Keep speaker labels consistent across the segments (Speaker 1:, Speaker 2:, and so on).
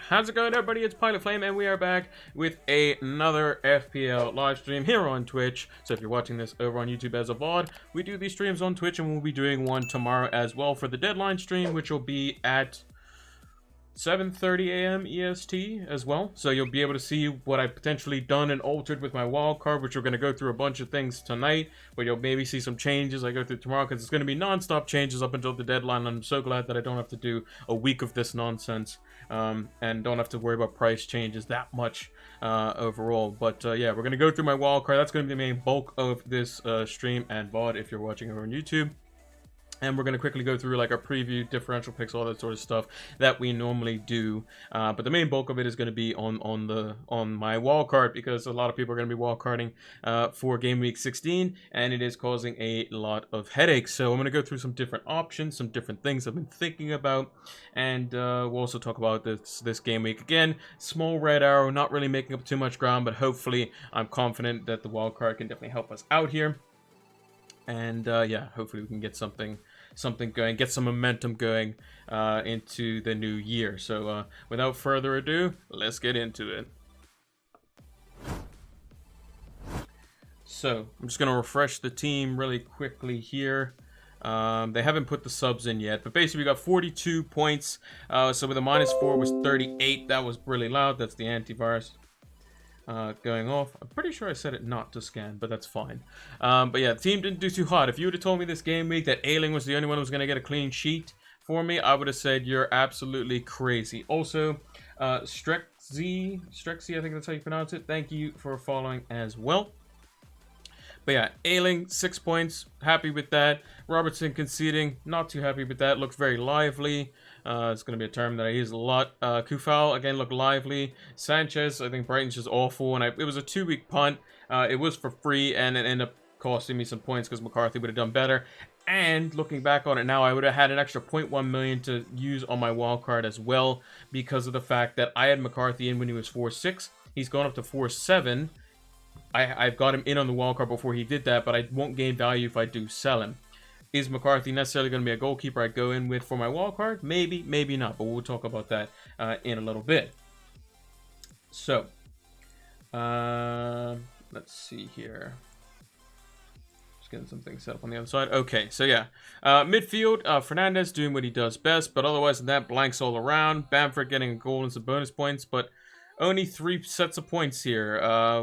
Speaker 1: How's it going, everybody? It's Pilot Flame, and we are back with another FPL live stream here on Twitch. So if you're watching this over on YouTube as a VOD, we do these streams on Twitch, and we'll be doing one tomorrow as well for the deadline stream, which will be at 7:30 a.m. EST as well. So you'll be able to see what I've potentially done and altered with my wildcard, which we're going to go through a bunch of things tonight, but you'll maybe see some changes I go through tomorrow, because it's going to be non-stop changes up until the deadline. I'm so glad that I don't have to do a week of this nonsense, and don't have to worry about price changes that much overall. But yeah, we're going to go through my wildcard. That's going to be the main bulk of this stream and VOD if you're watching over on YouTube. And we're going to quickly go through like our preview, differential picks, all that sort of stuff that we normally do. But the main bulk of it is going to be on my wildcard, because a lot of people are going to be wildcarding for game week 16, and it is causing a lot of headaches. So I'm going to go through some different options, some different things I've been thinking about, and we'll also talk about this game week. Again, small red arrow, not really making up too much ground, but hopefully I'm confident that the wildcard can definitely help us out here. And yeah, hopefully we can get something going, get some momentum going into the new year. So without further ado, let's get into it. So I'm just going to refresh the team really quickly here. They haven't put the subs in yet, but basically we got 42 points. So with a -4 was 38. That was really loud. That's the antivirus going off. I'm pretty sure I said it not to scan, but that's fine. But yeah, the team didn't do too hot. If you would have told me this game week that Ailing was the only one who was going to get a clean sheet for me, I would have said you're absolutely crazy. Also, Strexy, I think that's how you pronounce it. Thank you for following as well. But yeah, Ailing, 6 points. Happy with that. Robertson conceding, not too happy with that. Looks very lively. It's going to be a term that I use a lot. Kufal, again, looked lively. Sanchez, I think Brighton's just awful. And it was a 2-week punt. It was for free, and it ended up costing me some points because McCarthy would have done better. And looking back on it now, I would have had an extra 0.1 million to use on my wild card as well, because of the fact that I had McCarthy in when he was 4.6. He's gone up to 4.7. I've got him in on the wildcard before he did that, but I won't gain value if I do sell him. Is McCarthy necessarily going to be a goalkeeper I'd go in with for my wildcard? Maybe, maybe not, but we'll talk about that in a little bit. So, let's see here. Just getting some things set up on the other side. Okay, so yeah. Midfield, Fernandez doing what he does best, but otherwise than that, blanks all around. Bamford getting a goal and some bonus points, but only 3 sets of points here.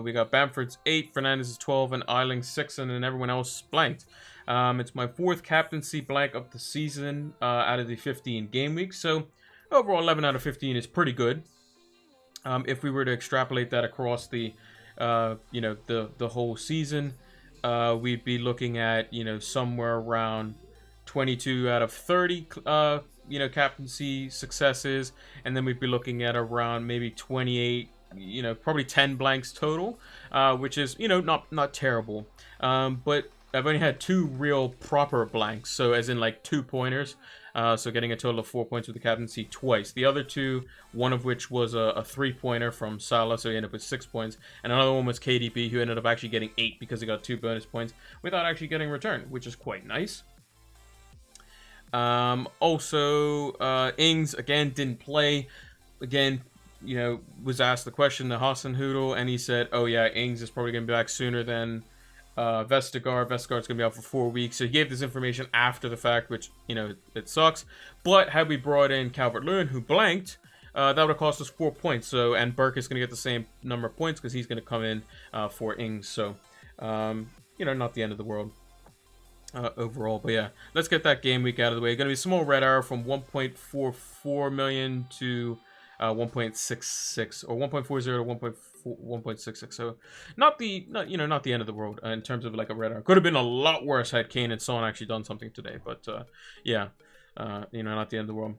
Speaker 1: We got Bamford's 8, Fernandez's 12, and Ailing 6, and then everyone else blanked. It's my 4th captaincy blank of the season out of the 15 game weeks. So overall, 11 out of 15 is pretty good. If we were to extrapolate that across the, you know, the whole season, we'd be looking at, you know, somewhere around 22 out of 30, you know, captaincy successes, and then we'd be looking at around maybe 28, you know, probably 10 blanks total, which is, you know, not terrible. But I've only had 2 real proper blanks, so as in like 2 pointers, so getting a total of 4 points with the captaincy twice. The other 2, one of which was a 3-pointer from Salah, so he ended up with 6 points, and another one was KDB, who ended up actually getting 8 because he got 2 bonus points without actually getting returned, which is quite nice. Also, Ings, again, didn't play. Again, you know, was asked the question to Hassan Hoodle, and he said, oh yeah, Ings is probably going to be back sooner than Vestergaard. Vestergaard's going to be out for 4 weeks. So he gave this information after the fact, which, you know, it sucks. But had we brought in Calvert-Lewin, who blanked, that would have cost us 4 points. So, and Burke is going to get the same number of points because he's going to come in for Ings. So, you know, not the end of the world. Overall, but yeah, let's get that game week out of the way. Going to be a small red arrow from 1.44 million to 1.66 or 1.40 to 1.66. So not the end of the world in terms of like a red arrow. Could have been a lot worse had Kane and Son actually done something today, but yeah, you know, not the end of the world.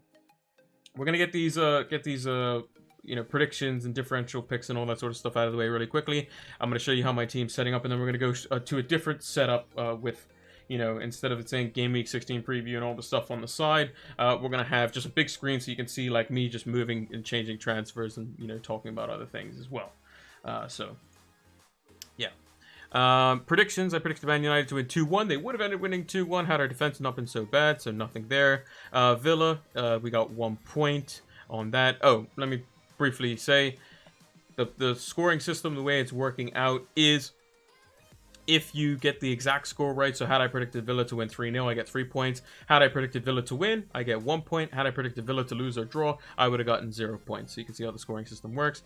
Speaker 1: We're gonna get these you know, predictions and differential picks and all that sort of stuff out of the way really quickly. I'm gonna show you how my team's setting up, and then we're gonna go to a different setup with, you know, instead of it saying Game Week 16 preview and all the stuff on the side, we're going to have just a big screen so you can see, like, me just moving and changing transfers and, you know, talking about other things as well. So, yeah. Predictions, I predicted Man United to win 2-1. They would have ended winning 2-1 had our defense not been so bad, so nothing there. Villa, we got 1 point on that. Oh, let me briefly say, the scoring system, the way it's working out is if you get the exact score right. So had I predicted Villa to win 3-0, I get 3 points. Had I predicted Villa to win, I get 1 point. Had I predicted Villa to lose or draw, I would have gotten 0 points. So you can see how the scoring system works.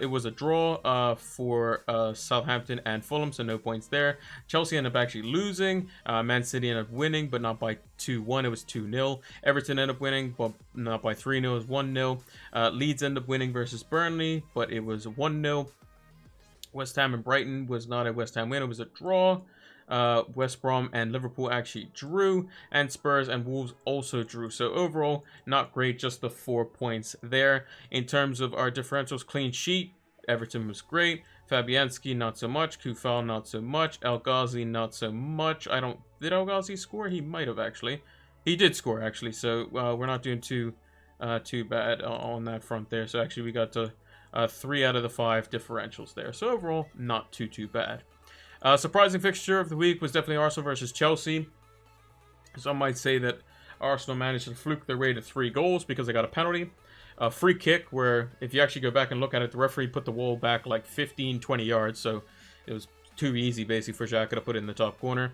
Speaker 1: It was a draw for Southampton and Fulham, so no points there. Chelsea ended up actually losing. Man City ended up winning, but not by 2-1. It was 2-0. Everton ended up winning, but not by 3-0. It was 1-0. Leeds ended up winning versus Burnley, but it was 1-0. West Ham and Brighton was not a West Ham win. It was a draw. West Brom and Liverpool actually drew. And Spurs and Wolves also drew. So overall, not great. Just the 4 points there. In terms of our differentials, clean sheet, Everton was great. Fabianski, not so much. Kufal, not so much. El Ghazi, not so much. Did El Ghazi score? He might have actually. He did score actually. So we're not doing too bad on that front there. So actually we got to 3 out of the 5 differentials there. So overall, not too bad. Surprising fixture of the week was definitely Arsenal versus Chelsea. Some might say that Arsenal managed to fluke their way to 3 goals because they got a penalty. A free kick where, if you actually go back and look at it, the referee put the wall back like 15-20 yards. So it was too easy basically for Xhaka to put it in the top corner.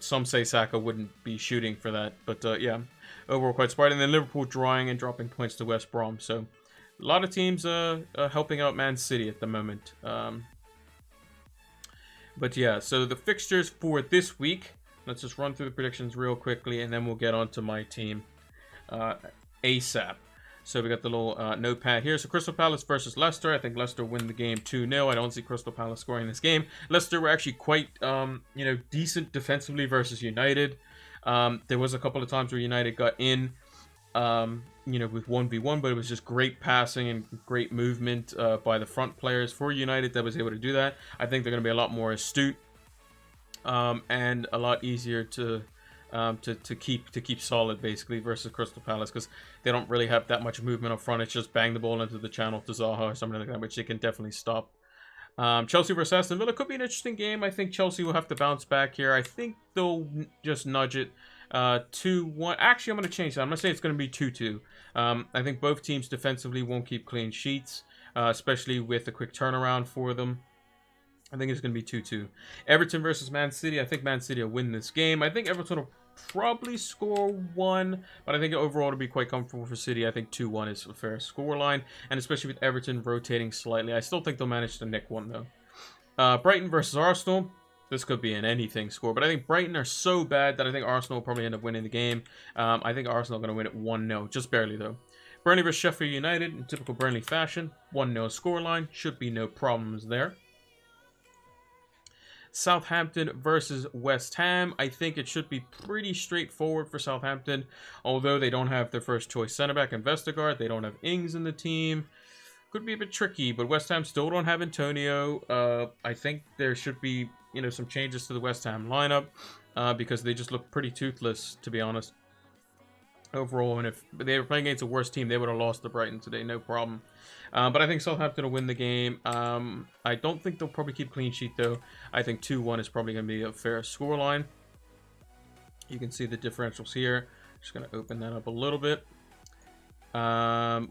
Speaker 1: Some say Saka wouldn't be shooting for that. But yeah, overall quite smart. And then Liverpool drawing and dropping points to West Brom. So a lot of teams helping out Man City at the moment. But yeah, so the fixtures for this week. Let's just run through the predictions real quickly, and then we'll get on to my team ASAP. So we got the little notepad here. So Crystal Palace versus Leicester. I think Leicester win the game 2-0. I don't see Crystal Palace scoring this game. Leicester were actually quite, decent defensively versus United. There was a couple of times where United got in, with 1v1, but it was just great passing and great movement by the front players for United that was able to do that. I think they're going to be a lot more astute and a lot easier to keep solid basically versus Crystal Palace, because they don't really have that much movement up front. It's just bang the ball into the channel to Zaha or something like that, which they can definitely stop. Chelsea versus Aston Villa could be an interesting game. I think Chelsea will have to bounce back here. I think they'll just nudge it 2-1. Actually, I'm going to change that. I'm going to say it's going to be 2-2. I think both teams defensively won't keep clean sheets, especially with a quick turnaround for them. I think it's going to be 2-2. Everton versus Man City. I think Man City will win this game. I think Everton will probably score 1, but I think overall it'll be quite comfortable for City. I think 2-1 is a fair scoreline, and especially with Everton rotating slightly, I still think they'll manage to nick 1 though. Brighton versus Arsenal. This could be an anything score, but I think Brighton are so bad that I think Arsenal will probably end up winning the game. I think Arsenal are going to win it 1-0, just barely though. Burnley versus Sheffield United, in typical Burnley fashion, 1-0 scoreline. Should be no problems there. Southampton versus West Ham. I think it should be pretty straightforward for Southampton, although they don't have their first choice center back in Vestergaard. They don't have Ings in the team. Could be a bit tricky, but West Ham still don't have Antonio. I think there should be, some changes to the West Ham lineup because they just look pretty toothless, to be honest. Overall, and if they were playing against a worse team, they would have lost to Brighton today, no problem. But I think Southampton will win the game. I don't think they'll probably keep clean sheet, though. I think 2-1 is probably going to be a fair scoreline. You can see the differentials here. Just going to open that up a little bit.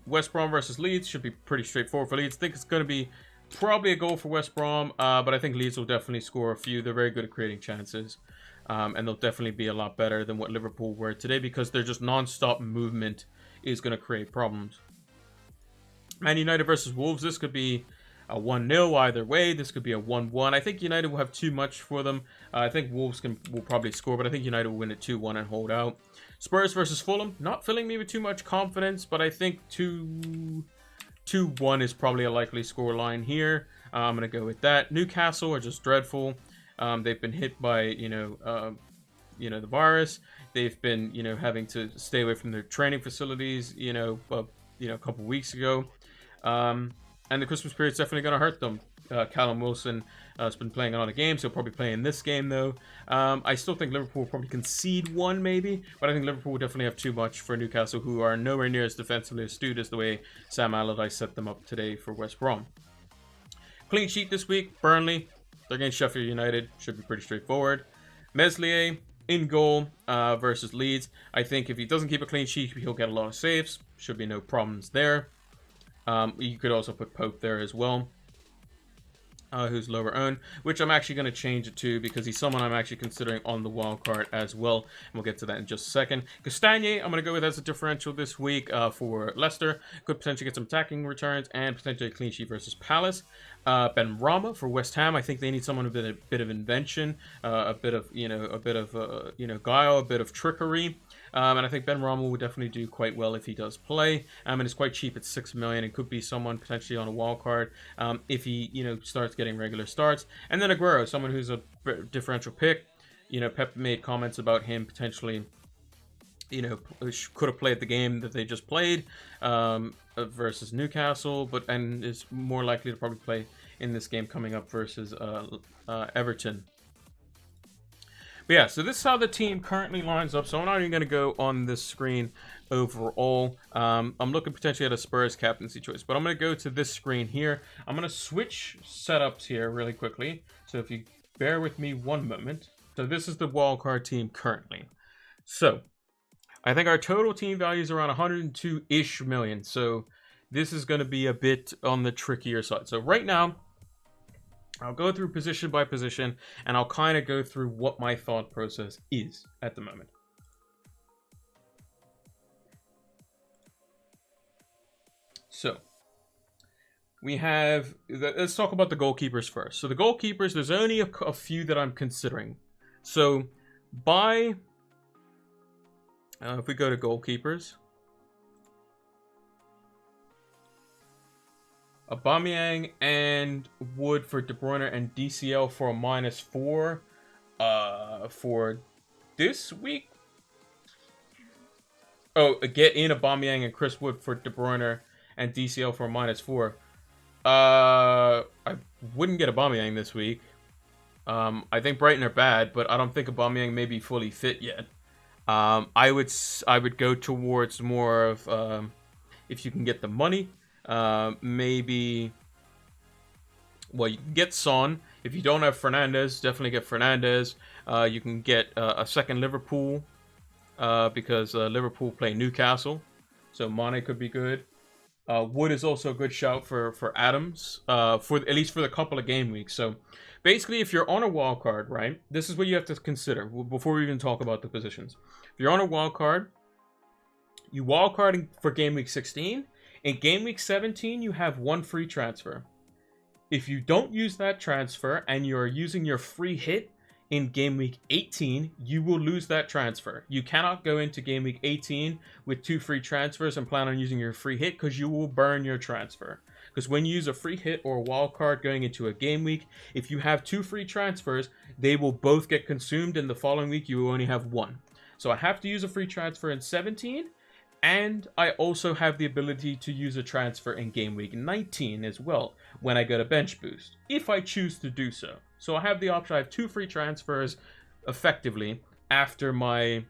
Speaker 1: West Brom versus Leeds should be pretty straightforward for Leeds. I think it's going to be probably a goal for West Brom, but I think Leeds will definitely score a few. They're very good at creating chances. And they'll definitely be a lot better than what Liverpool were today, because they're just non-stop movement is going to create problems. Man United versus Wolves. This could be a 1-0 either way. This could be a 1-1. I think United will have too much for them. I think Wolves will probably score, but I think United will win it 2-1 and hold out. Spurs versus Fulham. Not filling me with too much confidence, but I think 2-1 is probably a likely scoreline here. I'm going to go with that. Newcastle are just dreadful. They've been hit by, the virus. They've been, having to stay away from their training facilities, a couple weeks ago. And the Christmas period's definitely going to hurt them. Callum Wilson has been playing a lot of games. He'll probably play in this game, though. I still think Liverpool will probably concede 1, maybe. But I think Liverpool will definitely have too much for Newcastle, who are nowhere near as defensively astute as the way Sam Allardyce set them up today for West Brom. Clean sheet this week, Burnley. They're against Sheffield United. Should be pretty straightforward. Meslier, In goal versus Leeds, I think if he doesn't keep a clean sheet, he'll get a lot of saves. Should be no problems there. You could also put Pope there as well, who's lower owned, which I'm actually going to change it to because he's someone I'm actually considering on the wild card as well. And we'll get to that in just a second. Castagne, I'm going to go with as a differential this week for Leicester. Could potentially get some attacking returns and potentially a clean sheet versus Palace. Ben Rama for West Ham. I think they need someone with a bit of invention, a bit of guile, a bit of trickery. And I think Ben Rama will definitely do quite well if he does play. And it's quite cheap at $6 million. It could be someone potentially on a wild card if he starts getting regular starts. And then Aguero, someone who's a differential pick. Pep made comments about him potentially. Could have played the game that they just played versus Newcastle, and is more likely to probably play in this game coming up versus Everton. But yeah, so this is how the team currently lines up. So I'm not even going to go on this screen overall. I'm looking potentially at a Spurs captaincy choice, but I'm going to go to this screen here. I'm going to switch setups here really quickly. So if you bear with me one moment. So this is the wildcard team currently. So I think our total team value is around 102-ish million. So this is going to be a bit on the trickier side. So right now, I'll go through position by position, and I'll kind of go through what my thought process is at the moment. So, we have, let's talk about the goalkeepers first. So the goalkeepers, there's only a few that I'm considering. So, if we go to goalkeepers, Aubameyang and Wood for De Bruyne and DCL for a -4 for this week. Oh, get in Aubameyang and Chris Wood for De Bruyne and DCL for a -4. I wouldn't get Aubameyang this week. I think Brighton are bad, but I don't think Aubameyang may be fully fit yet. I would go towards more of if you can get the money. Maybe, well, you can get Son. If you don't have Fernandes, definitely get Fernandes. You can get a second Liverpool because Liverpool play Newcastle, so Mane could be good. Wood is also a good shout for Adams, for at least for the couple of game weeks. So basically, if you're on a wild card, right, this is what you have to consider before we even talk about the positions. If you're on a wild card, you wild carding for game week 16. In game week 17, you have one free transfer. If you don't use that transfer and you're using your free hit in game week 18, you will lose that transfer. You cannot go into game week 18 with 2 free transfers and plan on using your free hit because you will burn your transfer. Because when you use a free hit or a wild card going into a game week, if you have 2 free transfers, they will both get consumed, and the following week you will only have 1. So I have to use a free transfer in 17. And I also have the ability to use a transfer in game week 19 as well when I get a bench boost, if I choose to do so. So I have the option. I have 2 free transfers effectively after my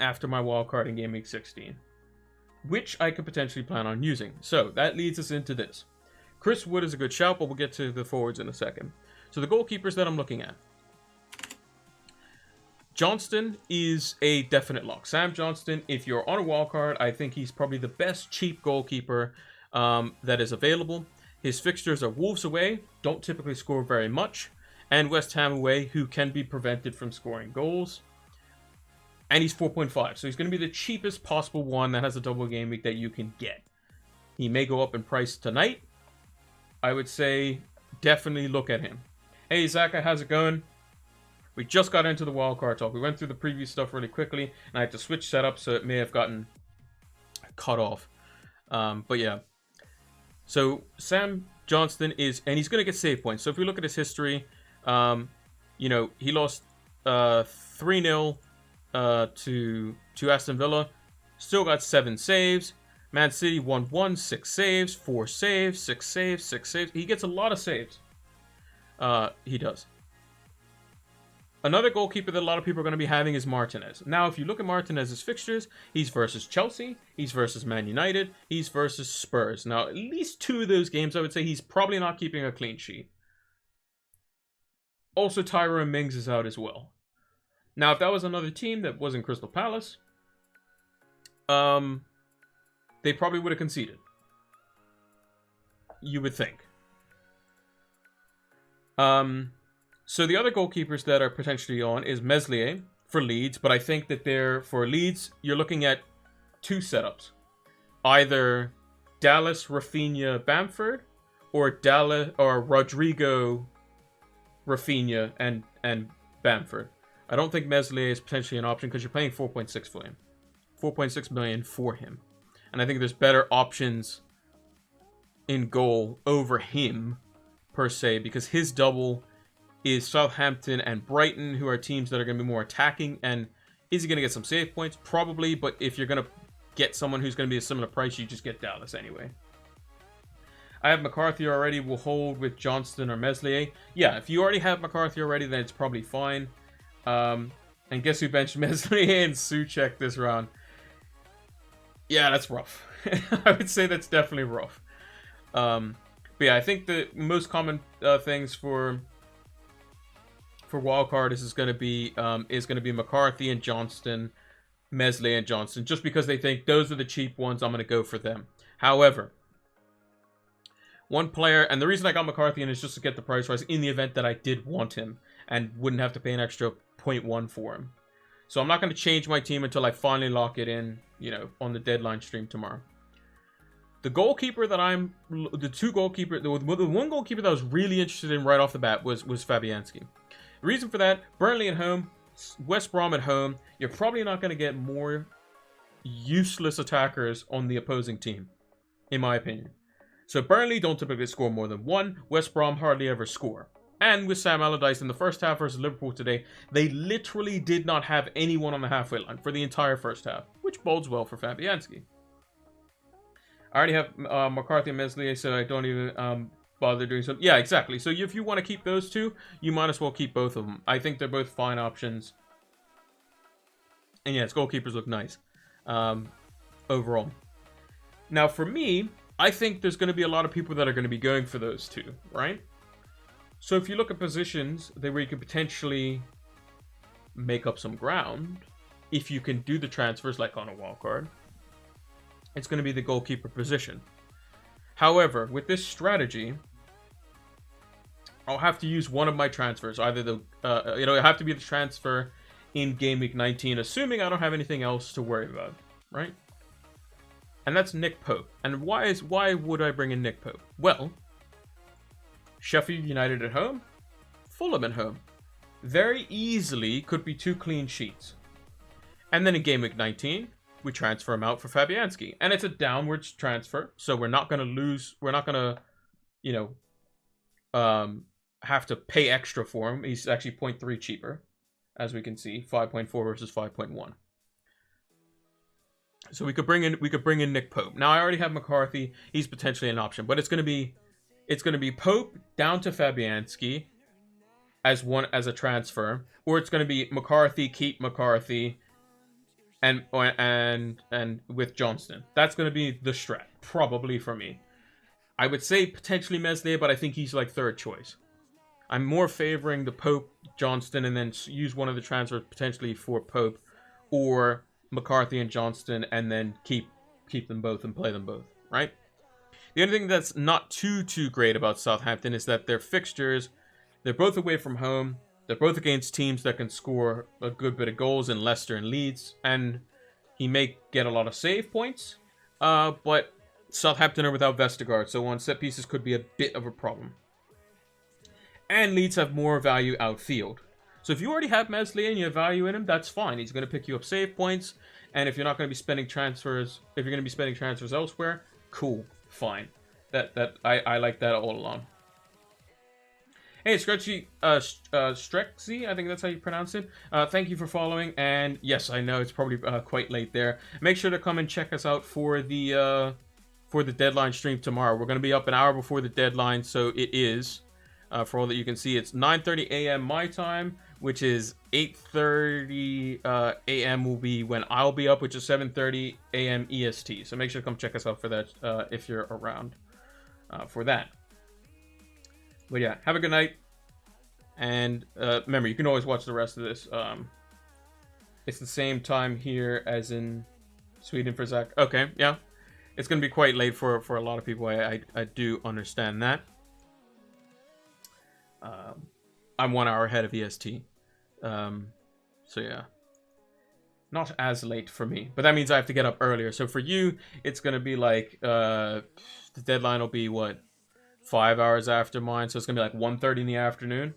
Speaker 1: wildcard in game week 16, which I could potentially plan on using. So that leads us into this. Chris Wood is a good shout, but we'll get to the forwards in a second. So the goalkeepers that I'm looking at. Johnston is a definite lock. Sam Johnston, if you're on a wildcard, I think he's probably the best cheap goalkeeper that is available. His fixtures are Wolves away, don't typically score very much, and West Ham away, who can be prevented from scoring goals. And he's 4.5, so he's going to be the cheapest possible one that has a double game week that you can get. He may go up in price tonight. I would say definitely look at him. Hey, Zaka, how's it going? We just got into the wildcard talk. We went through the previous stuff really quickly, and I had to switch setups, so it may have gotten cut off. But yeah. So Sam Johnston is, and he's going to get save points. So if we look at his history, he lost 3-0 to Aston Villa. Still got 7 saves. Man City 1-1, 6 saves, 4 saves, 6 saves, 6 saves. He gets a lot of saves. He does. Another goalkeeper that a lot of people are going to be having is Martinez. Now, if you look at Martinez's fixtures, he's versus Chelsea, he's versus Man United, he's versus Spurs. Now, at least 2 of those games, I would say he's probably not keeping a clean sheet. Also, Tyrone Mings is out as well. Now, if that was another team that wasn't Crystal Palace, they probably would have conceded. You would think. So the other goalkeepers that are potentially on is Meslier for Leeds, but I think that for Leeds, you're looking at two setups. Either Dallas, Rafinha, Bamford, or Rodrigo, Rafinha, and Bamford. I don't think Meslier is potentially an option because you're paying 4.6 for him. 4.6 million for him. And I think there's better options in goal over him, per se, because his double is Southampton and Brighton, who are teams that are going to be more attacking. And is he going to get some save points? Probably, but if you're going to get someone who's going to be a similar price, you just get Dallas anyway. I have McCarthy already. We'll hold with Johnston or Meslier. Yeah, if you already have McCarthy already, then it's probably fine. And guess who benched Meslier and Souček this round? Yeah, that's rough. I would say that's definitely rough. But yeah, I think the most common things for Wildcard is going to be McCarthy and Johnston, Meslier and Johnston, just because they think those are the cheap ones. I'm going to go for them. However, one player, and the reason I got McCarthy in is just to get the price rise in the event that I did want him and wouldn't have to pay an extra 0.1 for him. So I'm not going to change my team until I finally lock it in, on the deadline stream tomorrow. The goalkeeper that the one goalkeeper that I was really interested in right off the bat was Fabianski. The reason for that, Burnley at home, West Brom at home, you're probably not going to get more useless attackers on the opposing team, in my opinion. So Burnley don't typically score more than one, West Brom hardly ever score. And with Sam Allardyce in the first half versus Liverpool today, they literally did not have anyone on the halfway line for the entire first half, which bodes well for Fabianski. I already have McCarthy and Meslier, so I don't even bother doing so. Yeah, exactly. So if you want to keep those two, you might as well keep both of them. I think they're both fine options. And yes, goalkeepers look nice overall. Now, for me, I think there's going to be a lot of people that are going to be going for those two, right? So if you look at positions where you could potentially make up some ground, if you can do the transfers like on a wildcard, it's going to be the goalkeeper position. However, with this strategy, I'll have to use one of my transfers. Either it'll have to be the transfer in Game Week 19, assuming I don't have anything else to worry about, right? And that's Nick Pope. And why would I bring in Nick Pope? Well, Sheffield United at home, Fulham at home. Very easily could be 2 clean sheets. And then in Game Week 19, we transfer him out for Fabianski. And it's a downwards transfer, so we're not going to lose. We're not going to, have to pay extra for him. He's actually 0.3 cheaper, as we can see, 5.4 versus 5.1. So we could bring in Nick Pope. Now I already have McCarthy. He's potentially an option, but it's going to be Pope down to Fabianski as a transfer, or it's going to be McCarthy, keep McCarthy, and with Johnston. That's going to be the strat probably for me. I would say potentially Meslier, but I think he's like third choice. I'm more favoring the Pope, Johnston, and then use one of the transfers potentially for Pope, or McCarthy and Johnston, and then keep them both and play them both, right? The only thing that's not too great about Southampton is that their fixtures, they're both away from home. They're both against teams that can score a good bit of goals in Leicester and Leeds, and he may get a lot of save points, but Southampton are without Vestergaard, so on set pieces could be a bit of a problem. And Leeds have more value outfield. So if you already have Meslier and you have value in him, that's fine. He's going to pick you up save points, and if you're not going to be spending transfers, elsewhere, cool, fine. I like that all along. Hey, Strexy, I think that's how you pronounce it. Thank you for following, and yes, I know it's probably quite late there. Make sure to come and check us out for the deadline stream tomorrow. We're going to be up an hour before the deadline, so it is, for all that you can see, it's 9:30 a.m. my time, which is 8:30 a.m. will be when I'll be up, which is 7:30 a.m. EST. So make sure to come check us out for that if you're around for that. But yeah, have a good night. And remember, you can always watch the rest of this It's the same time here as in Sweden for Zach. Okay, yeah. It's going to be quite late for a lot of people. I do understand that. I'm 1 hour ahead of EST. So yeah. Not as late for me. But that means I have to get up earlier. So for you, it's going to be like... the deadline will be, what? 5 hours after mine. So it's going to be like 1:30 in the afternoon.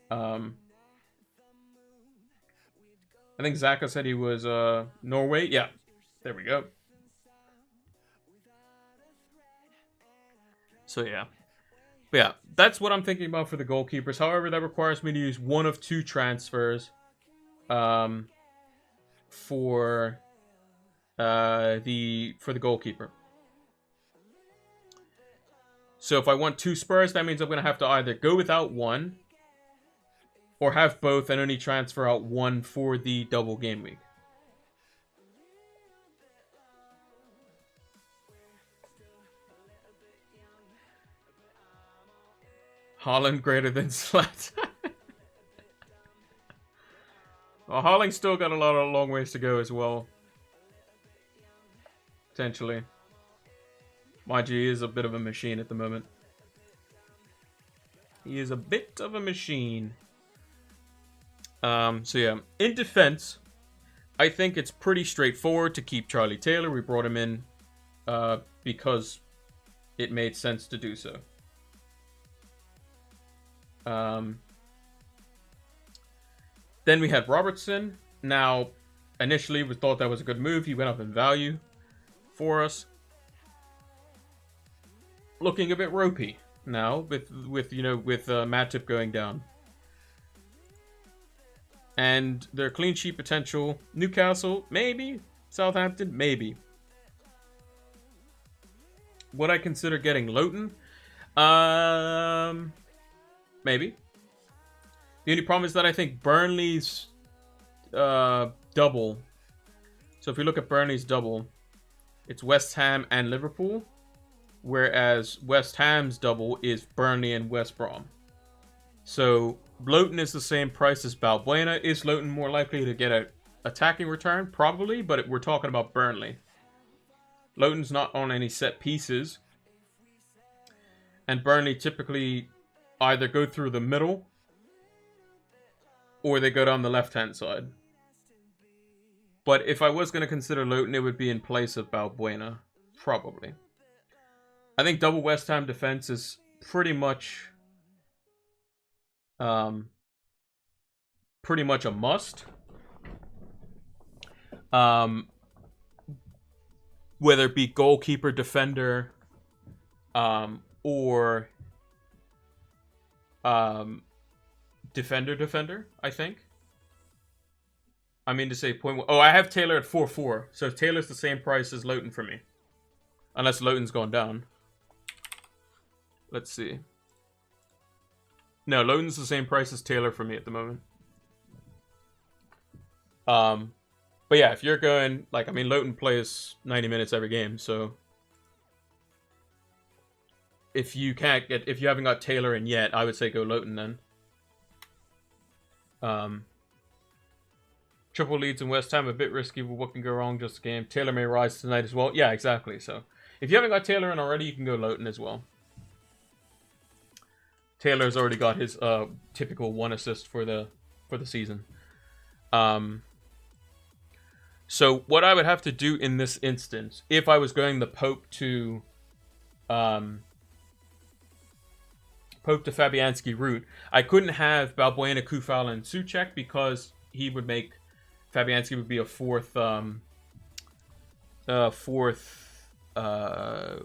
Speaker 1: I think Zaka said he was Norway. Yeah. There we go. So yeah. But yeah, that's what I'm thinking about for the goalkeepers. However, that requires me to use one of 2 transfers for the goalkeeper. So if I want 2 Spurs, that means I'm going to have to either go without 1 or have both and only transfer out 1 for the double game week. Haaland greater than Slat. Well, Haaland's still got a long ways to go as well. Potentially. Mind you, he is a bit of a machine at the moment. He is a bit of a machine. So yeah, in defense, I think it's pretty straightforward to keep Charlie Taylor. We brought him in because it made sense to do so. Then we had Robertson. Now, initially we thought that was a good move. He went up in value for us. Looking a bit ropey now with Matip going down. And their clean sheet potential. Newcastle, maybe. Southampton, maybe. Would I consider getting Loughton? Maybe. The only problem is that I think Burnley's double. So if we look at Burnley's double, it's West Ham and Liverpool. Whereas West Ham's double is Burnley and West Brom. So Loughton is the same price as Balbuena. Is Loughton more likely to get an attacking return? Probably, but we're talking about Burnley. Loughton's not on any set pieces. And Burnley typically either go through the middle or they go down the left-hand side. But if I was going to consider Loughton, it would be in place of Balbuena. Probably. I think double West Ham defense is pretty much a must. Whether it be goalkeeper, defender, or defender, I think. I mean to say point. Oh, I have Taylor at 4-4. So Taylor's the same price as Loughton for me. Unless Loughton's gone down. Let's see. No, Loughton's the same price as Taylor for me at the moment. But yeah, if you're going, like, I mean, Loughton plays 90 minutes every game, so if you haven't got Taylor in yet, I would say go Loughton then. Triple leads in West Ham, a bit risky, but what can go wrong? Just a game. Taylor may rise tonight as well. Yeah, exactly. So if you haven't got Taylor in already, you can go Loughton as well. Taylor's already got his typical 1 assist for the season. So what I would have to do in this instance, if I was going the Pope to Fabianski route, I couldn't have Balbuena, Kufal, and Souček because he would make Fabianski would be a fourth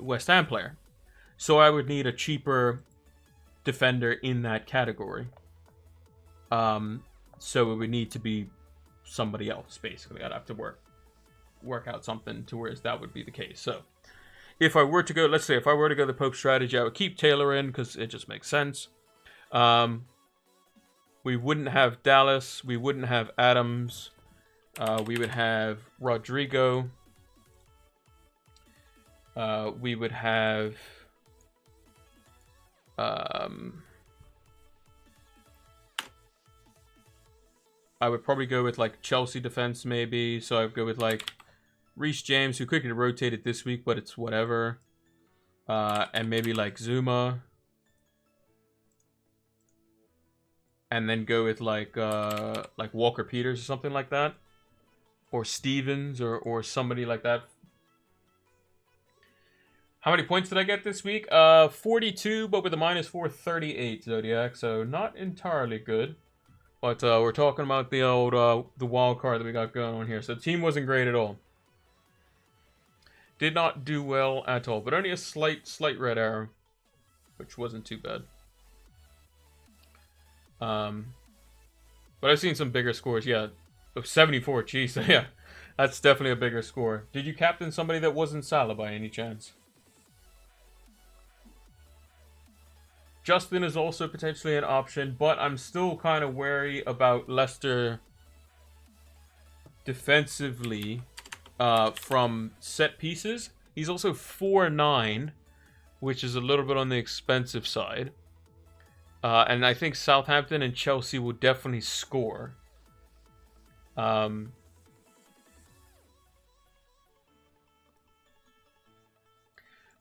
Speaker 1: West Ham player. So I would need a cheaper defender in that category. So it would need to be somebody else, basically. I'd have to work out something to where that would be the case. So if I were to go, let's say if I were to go the Pope strategy, I would keep Taylor in because it just makes sense. We wouldn't have Dallas. We wouldn't have Adams. We would have Rodrigo. We would have I would probably go with like Chelsea defense maybe. So I would go with like Reece James, who could get rotated this week, but it's whatever. And maybe like Zuma. And then go with like Walker Peters or something like that. Or Stevens or somebody like that. How many points did I get this week? 42, but with a -4, 38 Zodiac. So not entirely good. But we're talking about the old the wild card that we got going on here. So the team wasn't great at all. Did not do well at all, but only a slight red arrow, which wasn't too bad. But I've seen some bigger scores. Yeah, 74. Geez, yeah, that's definitely a bigger score. Did you captain somebody that wasn't Salah by any chance? Justin is also potentially an option, but I'm still kind of wary about Leicester defensively from set pieces. He's also 4'9", which is a little bit on the expensive side. And I think Southampton and Chelsea will definitely score.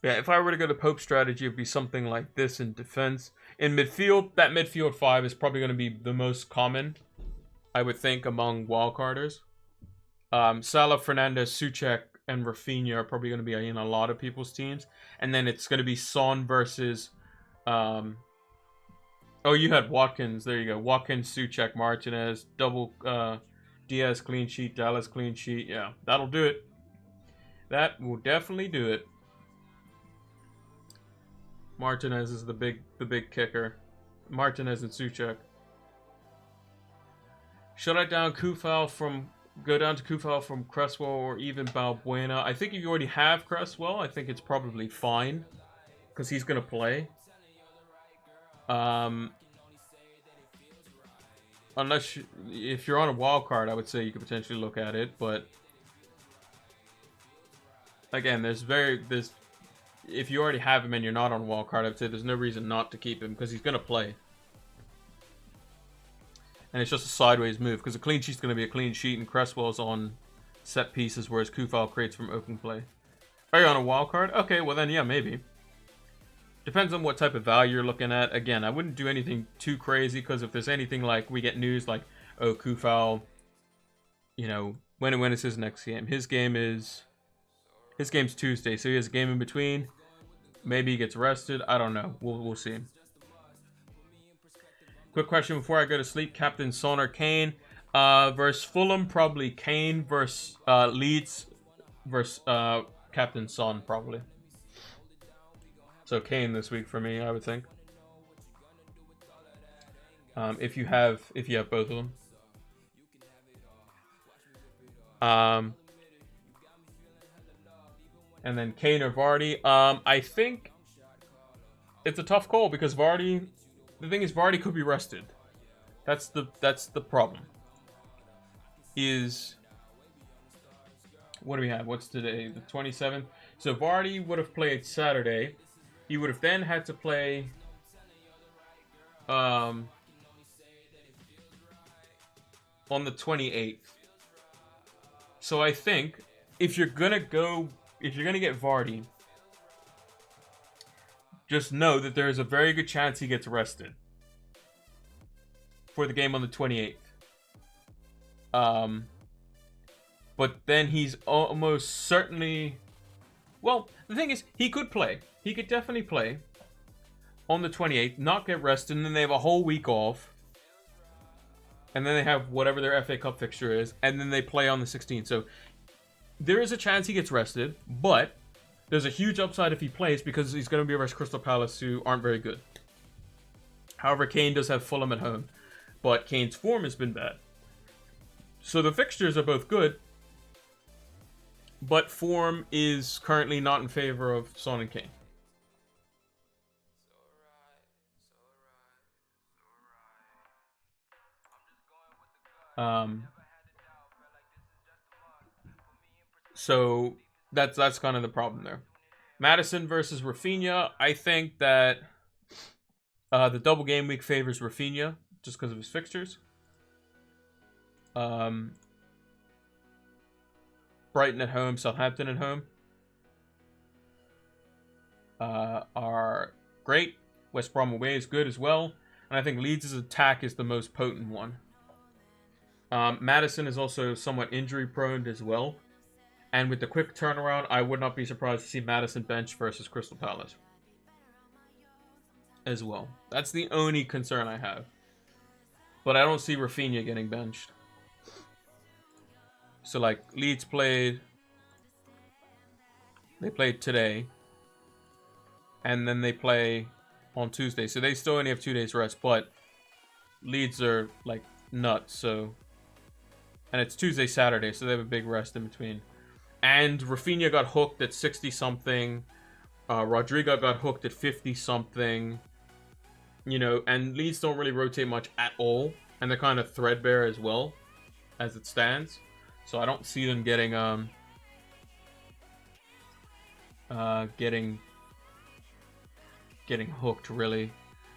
Speaker 1: Yeah, if I were to go to Pope strategy, it would be something like this in defense. In midfield, that midfield 5 is probably going to be the most common, I would think, among wildcarders. Salah, Fernandes, Souček, and Rafinha are probably going to be in a lot of people's teams. And then it's going to be Son versus... oh, you had Watkins. There you go. Watkins, Souček, Martinez, double Diaz clean sheet, Dallas clean sheet. Yeah, that'll do it. That will definitely do it. Martinez is the big kicker. Martinez and Souček. Should I go down to Kufal from Cresswell or even Balbuena? I think if you already have Cresswell, I think it's probably fine because he's gonna play. Unless if you're on a wild card, I would say you could potentially look at it, but again, if you already have him and you're not on wild card, I'd say there's no reason not to keep him because he's gonna play. And it's just a sideways move because a clean sheet's going to be a clean sheet and Cresswell's on set pieces, whereas Kufal creates from open play. Are you on a wild card? Okay, well then, yeah, maybe. Depends on what type of value you're looking at. Again, I wouldn't do anything too crazy because if there's anything like we get news like, oh, Kufal, you know, when is his next game? His game's Tuesday, so he has a game in between. Maybe he gets rested. I don't know. We'll see. Quick question before I go to sleep. Captain Son or Kane? Versus Fulham, probably Kane. Versus Leeds, versus Captain Son, probably. So Kane this week for me, I would think. If you have both of them. And then Kane or Vardy. I think it's a tough call because Vardy... The thing is, Vardy could be rested. That's the problem. What do we have? What's today? The 27th. So Vardy would have played Saturday. He would have then had to play on the 28th. So I think if you're gonna get Vardy, just know that there is a very good chance he gets rested for the game on the 28th. But then he's almost certainly... Well, the thing is, he could play. He could definitely play on the 28th, not get rested, and then they have a whole week off. And then they have whatever their FA Cup fixture is, and then they play on the 16th. So there is a chance he gets rested, but... There's a huge upside if he plays because he's going to be versus Crystal Palace, who aren't very good. However, Kane does have Fulham at home, but Kane's form has been bad. So the fixtures are both good, but form is currently not in favor of Son and Kane. So... That's kind of the problem there. Maddison versus Rafinha. I think that the double game week favors Rafinha just because of his fixtures. Brighton at home, Southampton at home are great. West Brom away is good as well. And I think Leeds' attack is the most potent one. Maddison is also somewhat injury prone as well. And with the quick turnaround, I would not be surprised to see Maddison bench versus Crystal Palace as well. That's the only concern I have. But I don't see Rafinha getting benched. So, like, Leeds played... They played today. And then they play on Tuesday. So they still only have 2 days rest. But Leeds are, like, nuts. So... And it's Tuesday, Saturday. So they have a big rest in between. And Rafinha got hooked at 60-something. Rodrigo got hooked at 50-something. You know, and Leeds don't really rotate much at all. And they're kind of threadbare as well, as it stands. So I don't see them getting getting hooked really,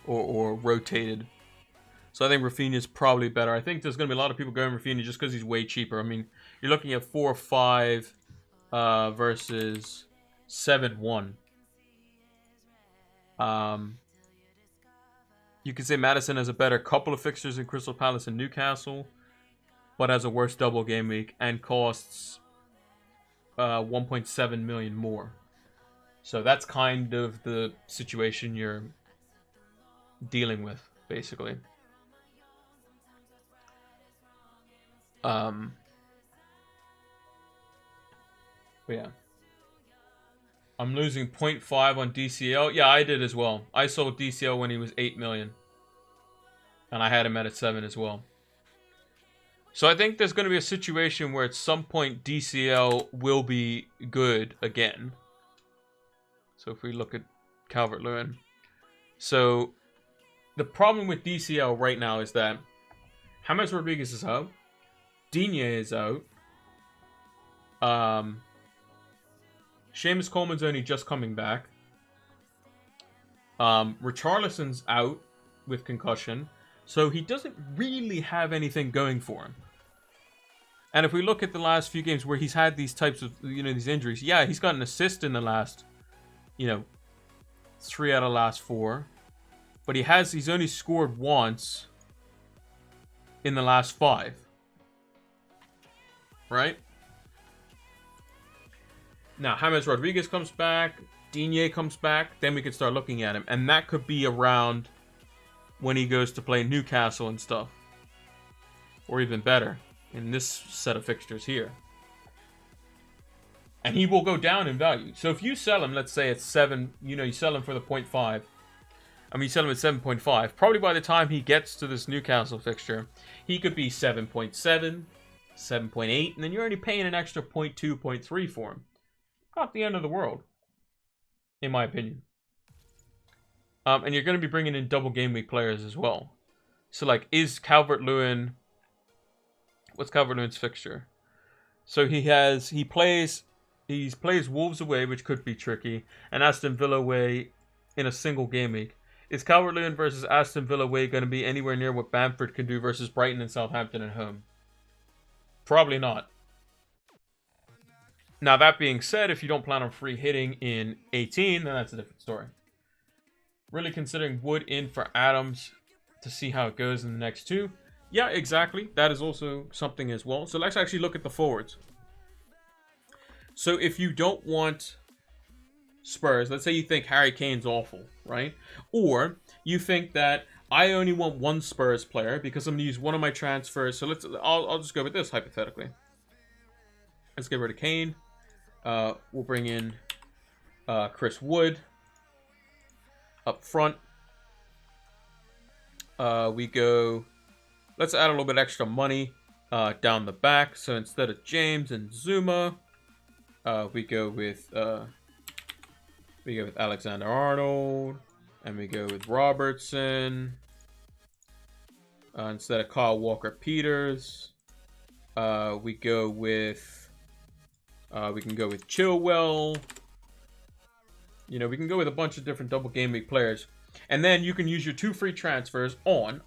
Speaker 1: or rotated. So I think Rafinha's probably better. I think there's going to be a lot of people going Rafinha just because he's way cheaper. I mean, you're looking at 4-5 versus 7-1. You could say Maddison has a better couple of fixtures in Crystal Palace and Newcastle, but has a worse double game week and costs 1.7 million more. So that's kind of the situation you're dealing with, basically. But yeah. I'm losing 0.5 on DCL. Yeah, I did as well. I sold DCL when he was 8 million. And I had him at 7 as well. So I think there's going to be a situation where at some point DCL will be good again. So if we look at Calvert-Lewin. So the problem with DCL right now is that James Rodriguez is out. Digne is out. Seamus Coleman's only just coming back. Richarlison's out with concussion. So he doesn't really have anything going for him. And if we look at the last few games where he's had these types of, these injuries. Yeah, he's got an assist in the last, 3 out of the last 4. But he's only scored once in the last 5. Right? Now, James Rodriguez comes back. Digne comes back. Then we can start looking at him. And that could be around when he goes to play Newcastle and stuff. Or even better, in this set of fixtures here. And he will go down in value. So if you sell him, let's say it's 7, you sell him for the 0.5. I mean, you sell him at 7.5. Probably by the time he gets to this Newcastle fixture, he could be 7.7, 7.8, and then you're already paying an extra 0.2, 0.3 for him. Not the end of the world, in my opinion. And you're going to be bringing in double game week players as well. So, like, is Calvert-Lewin... What's Calvert-Lewin's fixture? So he plays Wolves away, which could be tricky, and Aston Villa away in a single game week. Is Calvert-Lewin versus Aston Villa away going to be anywhere near what Bamford can do versus Brighton and Southampton at home? Probably not. Now, that being said, if you don't plan on free hitting in 18, then that's a different story. Really considering Wood in for Adams to see how it goes in the next 2. Yeah, exactly. That is also something as well. So let's actually look at the forwards. So if you don't want Spurs, let's say you think Harry Kane's awful, right? Or you think that I only want one Spurs player because I'm going to use one of my transfers. So I'll just go with this hypothetically. Let's get rid of Kane. We'll bring in Chris Wood up front. Let's add a little bit extra money down the back. So instead of James and Zuma, we go with Alexander-Arnold, and we go with Robertson. Instead of Kyle Walker-Peters, we go with. We can go with Chilwell. We can go with a bunch of different double game week players. And then you can use your 2 free transfers on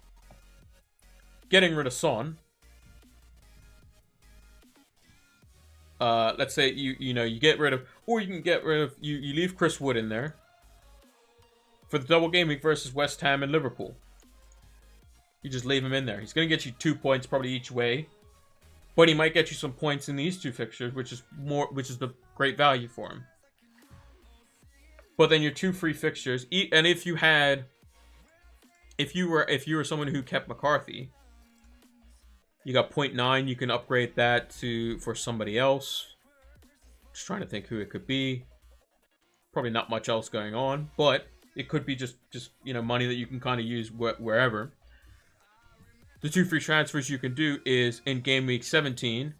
Speaker 1: getting rid of Son let's say you get rid of, or you can get rid of, you leave Chris Wood in there for the double game week versus West Ham and Liverpool. You just leave him in there. He's going to get you 2 points probably each way, but he might get you some points in these two fixtures, which is the great value for him. But then your 2 free fixtures, and if you were someone who kept McCarthy, you got 0.9. You can upgrade that for somebody else. Just trying to think who it could be. Probably not much else going on, but it could be just money that you can kind of use wherever. The 2 free transfers you can do is in game week 17.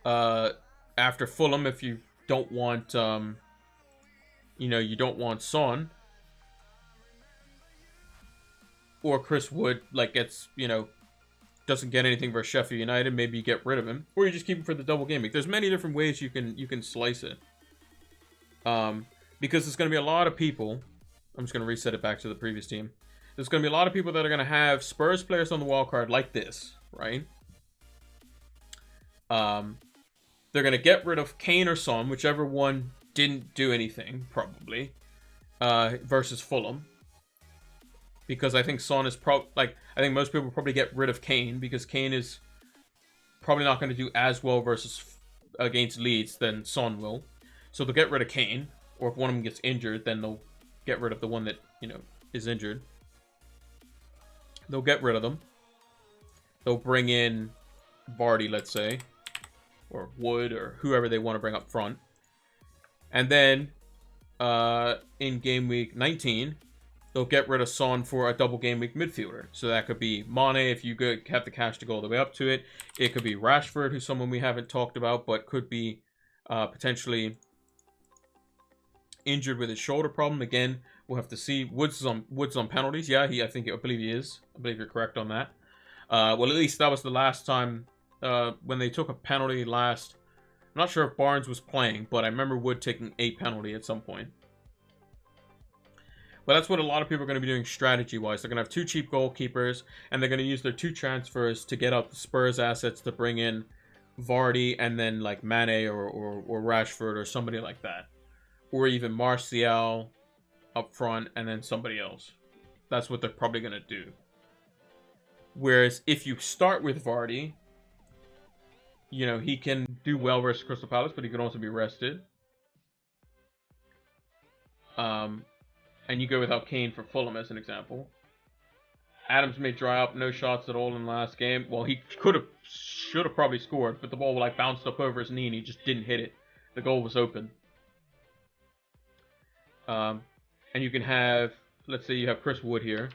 Speaker 1: After Fulham, if you don't want you don't want Son or Chris Wood, doesn't get anything versus Sheffield United, maybe you get rid of him, or you just keep him for the double game week. There's many different ways you can slice it. Because there's going to be a lot of people. I'm just going to reset it back to the previous team. There's going to be a lot of people that are going to have Spurs players on the wildcard like this, right? They're going to get rid of Kane or Son, whichever one didn't do anything, probably, versus Fulham. Because I think Son is I think most people will probably get rid of Kane because Kane is probably not going to do as well against Leeds than Son will. So they'll get rid of Kane, or if one of them gets injured, then they'll get rid of the one that is injured. They'll get rid of them. They'll bring in Vardy, let's say, or Wood, or whoever they want to bring up front. And then in game week 19, they'll get rid of Son for a double game week midfielder. So that could be Mane if you have the cash to go all the way up to it. It could be Rashford, who's someone we haven't talked about, but could be potentially injured with his shoulder problem. Again, we'll have to see. Woods on penalties. Yeah, I believe he is. I believe you're correct on that. Well, at least that was the last time when they took a penalty last. I'm not sure if Barnes was playing, but I remember Wood taking a penalty at some point. But that's what a lot of people are going to be doing strategy-wise. They're going to have 2 cheap goalkeepers, and they're going to use their 2 transfers to get out the Spurs assets to bring in Vardy and then like Mane or Rashford or somebody like that. Or even Martial up front and then somebody else. That's what they're probably going to do. Whereas if you start with Vardy, he can do well versus Crystal Palace, but he can also be rested. And you go without Kane for Fulham as an example. Adams may dry up, no shots at all in the last game. Well, he should have probably scored, but the ball bounced up over his knee and he just didn't hit it. The goal was open. And you can have, let's say you have Chris Wood here.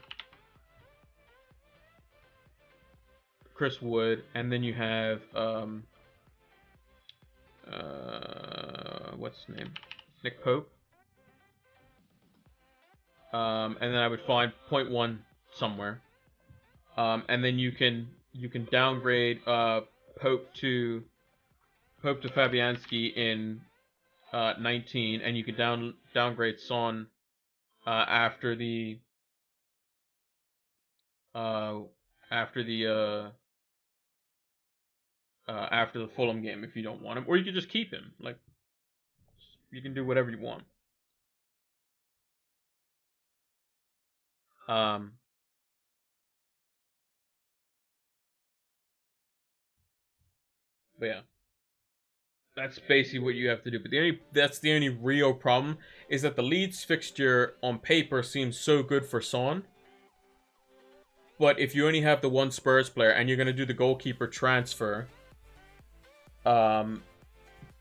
Speaker 1: Chris Wood, and then you have what's his name? Nick Pope. And then I would find 0.1 somewhere. And then you can downgrade Pope to Fabianski in 19, and you can downgrade Son after the Fulham game if you don't want him, or you can just keep him. You can do whatever you want. But yeah, that's basically what you have to do. But that's the only real problem is that the Leeds fixture on paper seems so good for Son. But if you only have the one Spurs player and you're going to do the goalkeeper transfer, then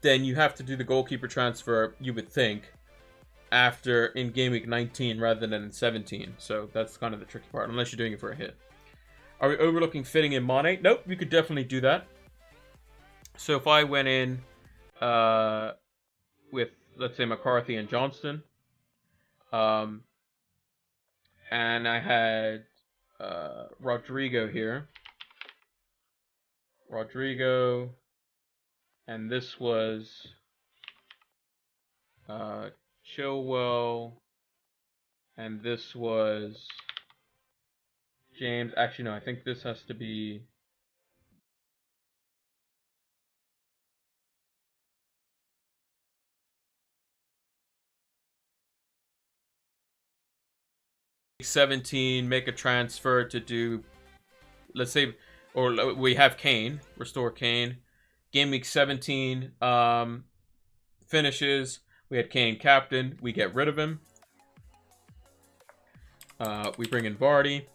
Speaker 1: you have to do the goalkeeper transfer, you would think, after in game week 19 rather than in 17. So that's kind of the tricky part, unless you're doing it for a hit. Are we overlooking fitting in Mane? Nope, we could definitely do that. So if I went in with, let's say, McCarthy and Johnston, and I had Rodrigo here. Rodrigo, and this was Chilwell, and this was James. Actually, no, I think this has to be 17, make a transfer to do, let's say, or we have Kane, restore Kane. Game week 17 finishes. We had Kane captain. We get rid of him. We bring in Vardy.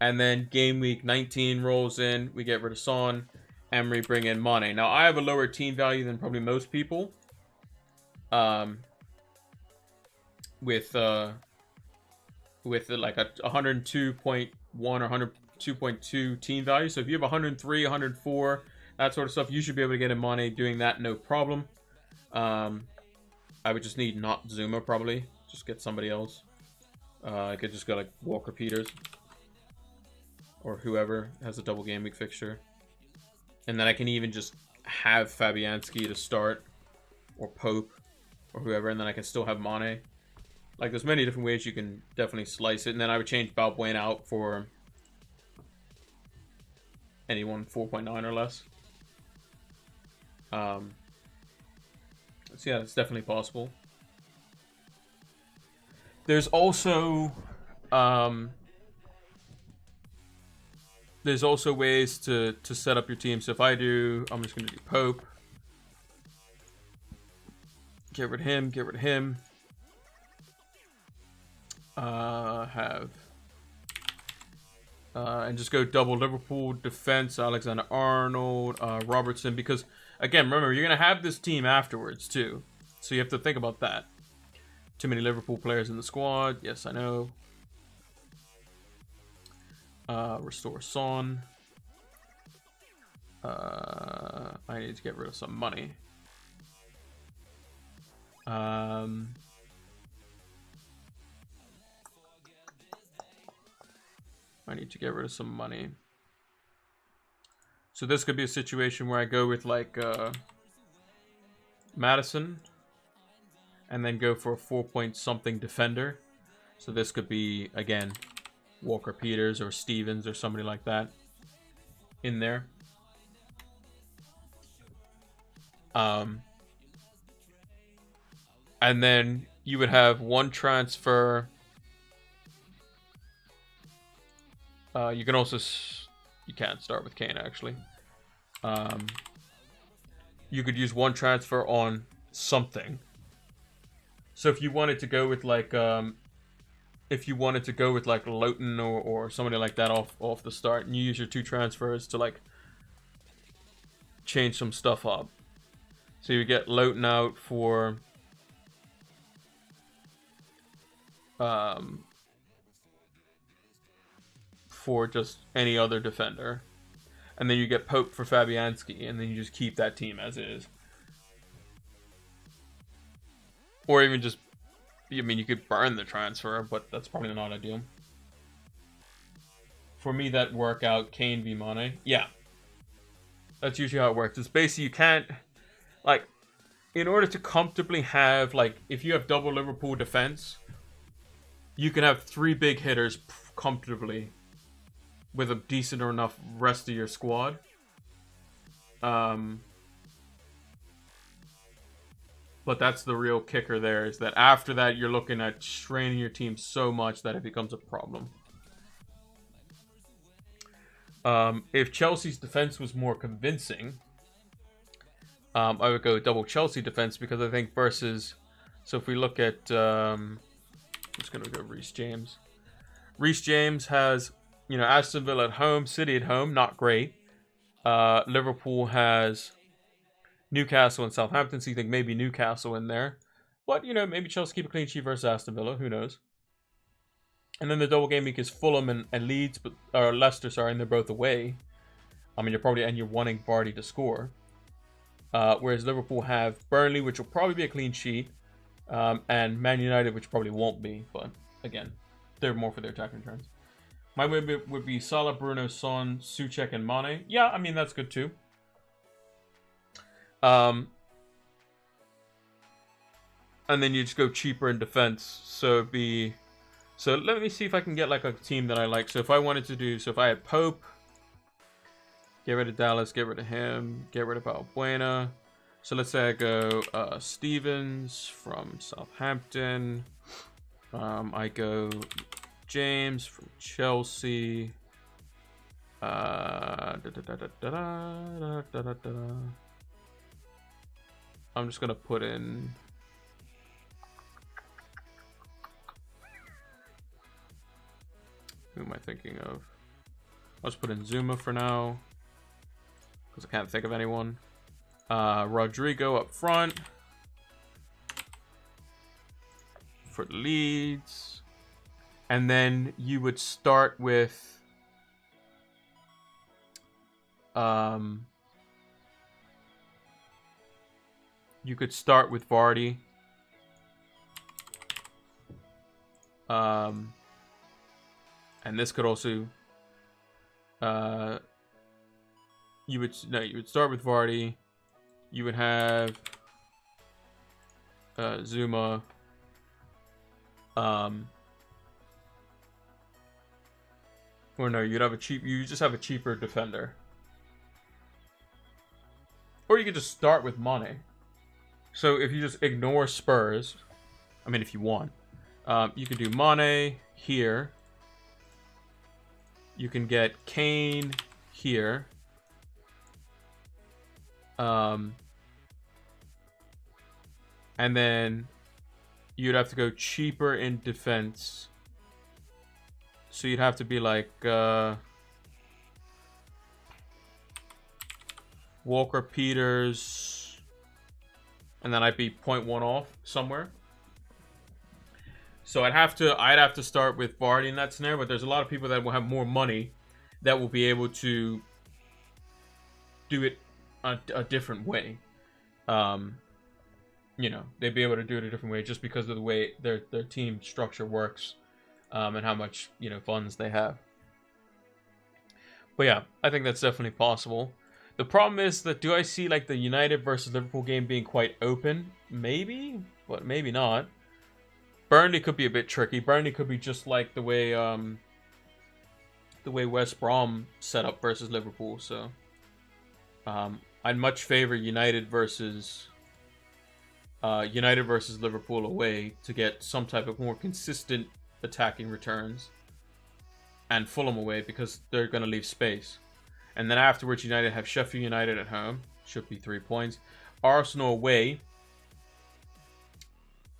Speaker 1: And then game week 19 rolls in. We get rid of Son. And we bring in Mane. Now, I have a lower team value than probably most people. With like a 102.1 or 102.2 team value. So if you have 103, 104, that sort of stuff, you should be able to get in Mane doing that, no problem. I would just need not Zuma, probably. Just get somebody else. I could just go like Walker Peters. Or whoever has a double game week fixture. And then I can even just have Fabianski to start. Or Pope. Or whoever. And then I can still have Mane. Like, there's many different ways you can definitely slice it. And then I would change Balbuena out for anyone 4.9 or less. So yeah, it's definitely possible. There's also ways to set up your team. So if I do, I'm just going to do Pope. Get rid of him, get rid of him. And just go double Liverpool defense, Alexander-Arnold, Robertson, because again, remember, you're gonna have this team afterwards too, so you have to think about that. Too many Liverpool players in the squad. Yes, I know. Restore Son. I need to get rid of some money. I need to get rid of some money. So this could be a situation where I go with like Madison and then go for a 4-point-something defender. So this could be, again, Walker Peters or Stevens or somebody like that in there. And then you would have one transfer. You can also, you can't start with Kane actually. You could use one transfer on something. So if you wanted to go with like, Lowton or somebody like that off the start, and you use your two transfers to like change some stuff up. So you get Lowton out for just any other defender. And then you get Pope for Fabianski, and then you just keep that team as is. Or even just, I mean, you could burn the transfer, but that's probably not ideal. For me, that workout, Kane v Mane. Yeah. That's usually how it works. It's basically, you can't, like, in order to comfortably have, like, if you have double Liverpool defense, you can have 3 big hitters comfortably with a decent or enough rest of your squad. But that's the real kicker there, is that after that, you're looking at straining your team so much that it becomes a problem. If Chelsea's defense was more convincing, I would go double Chelsea defense, because I think versus... So if we look at... I'm just going to go Reece James. Reece James has, you know, Aston Villa at home, City at home, not great. Liverpool has Newcastle and Southampton, so you think maybe Newcastle in there. But, you know, maybe Chelsea keep a clean sheet versus Aston Villa, who knows. And then the double game week is Fulham and Leeds, or Leicester, sorry, and they're both away. I mean, you're wanting Vardy to score. Whereas Liverpool have Burnley, which will probably be a clean sheet, and Man United, which probably won't be, but again, they're more for their attacking turns. My way would be Salah, Bruno, Son, Souček, and Mane. Yeah, I mean, that's good too. And then you just go cheaper in defense. So it'd be... So let me see if I can get like a team that I like. So if I wanted to do... So if I had Pope, get rid of Dallas, get rid of him, get rid of Balbuena. So let's say I go Stevens from Southampton. I go James from Chelsea. I'm just gonna put in. Who am I thinking of? I'll just put in Zuma for now, because I can't think of anyone. Rodrigo up front for Leeds. And then you would start with you could start with Vardy. And this could also you would start with Vardy. You would have Zuma. Or no, you just have a cheaper defender. Or you could just start with Mane. So if you just ignore Spurs, I mean if you want, you could do Mane here. You can get Kane here. And then you'd have to go cheaper in defense. So you'd have to be like Walker Peters, and then I'd be 0.1 off somewhere. So I'd have to start with Vardy in that scenario, but there's a lot of people that will have more money that will be able to do it a different way. You know, they'd be able to do it a different way just because of the way their team structure works, and how much, you know, funds they have. But yeah, I think that's definitely possible. The problem is that, do I see like the United versus Liverpool game being quite open? Maybe, but maybe not. Burnley could be a bit tricky. Burnley could be just like the way West Brom set up versus Liverpool. So I'd much favor United versus Liverpool away to get some type of more consistent attacking returns, and Fulham away because they're going to leave space. And then afterwards, United have Sheffield United at home. Should be 3 points. Arsenal away.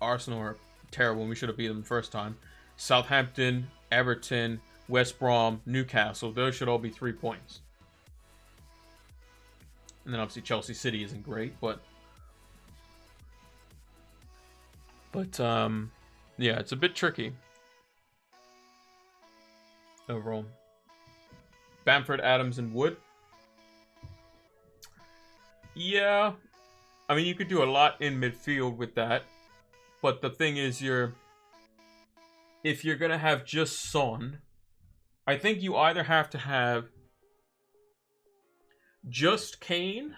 Speaker 1: Arsenal are terrible, and we should have beat them the first time. Southampton, Everton, West Brom, Newcastle. Those should all be 3 points. And then obviously Chelsea City isn't great, but yeah, it's a bit tricky overall. Bamford, Adams, and Wood. Yeah, I mean, you could do a lot in midfield with that, but the thing is, if you're gonna have just Son, I think you either have to have just Kane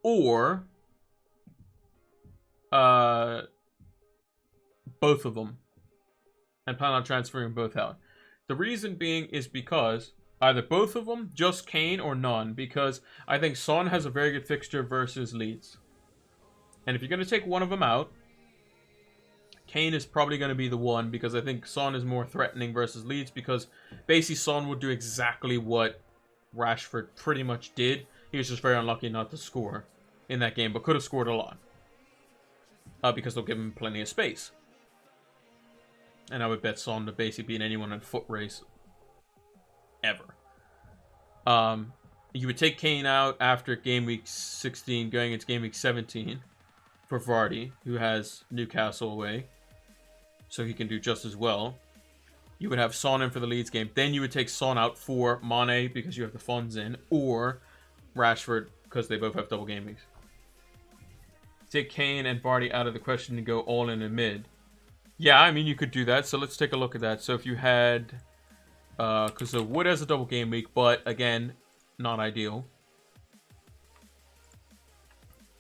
Speaker 1: or both of them, and plan on transferring both out. The reason being is because either both of them, just Kane, or none, because I think Son has a very good fixture versus Leeds. And if you're going to take one of them out, Kane is probably going to be the one, because I think Son is more threatening versus Leeds, because basically Son will do exactly what Rashford pretty much did. He was just very unlucky not to score in that game, but could have scored a lot. Because they'll give him plenty of space. And I would bet Son to basically beat anyone in foot race ever. You would take Kane out after game week 16, going into game week 17 for Vardy, who has Newcastle away, so he can do just as well. You would have Son in for the Leeds game. Then you would take Son out for Mane because you have the funds in, or Rashford because they both have double game weeks. Take Kane and Vardy out of the question and go all in mid. Yeah, I mean, you could do that. So let's take a look at that. So if you had, because the Wood has a double game week, but again, not ideal.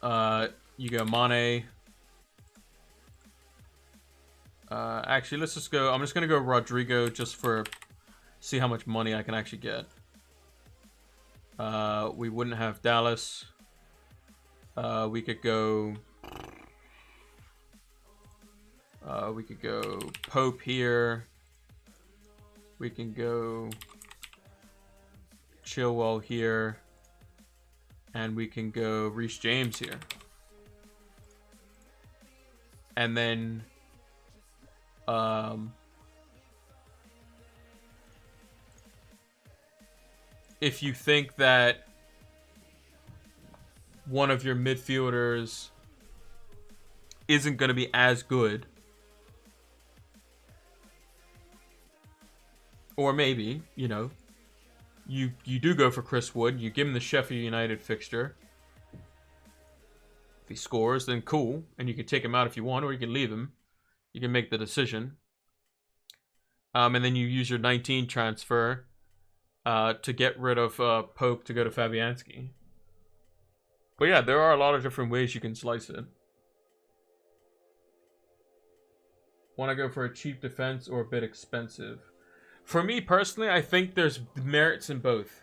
Speaker 1: You go Mane. Actually, let's just go. I'm just gonna go Rodrigo just for see how much money I can actually get. We wouldn't have Dallas. We could go. We could go Pope here. We can go Chilwell here. And we can go Reece James here. And then if you think that one of your midfielders isn't going to be as good, or maybe, you know, you do go for Chris Wood, you give him the Sheffield United fixture. If he scores, then cool, and you can take him out if you want, or you can leave him. You can make the decision. And then you use your 19 transfer to get rid of Pope to go to Fabianski. But yeah, there are a lot of different ways you can slice it. Want to go for a cheap defense or a bit expensive? For me personally, I think there's merits in both.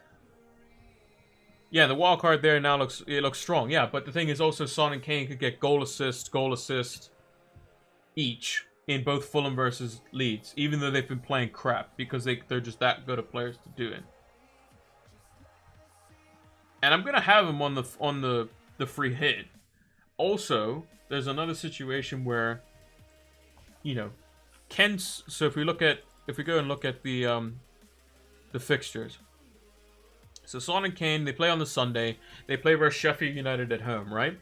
Speaker 1: Yeah, the wild card there now looks strong. Yeah, but the thing is also Son and Kane could get goal assist each in both Fulham versus Leeds, even though they've been playing crap because they're just that good of players to do it. And I'm gonna have him on the free hit. Also, there's another situation where, you know, so if we go and look at the fixtures. So Son and Kane, they play on the Sunday. They play versus Sheffield United at home, right?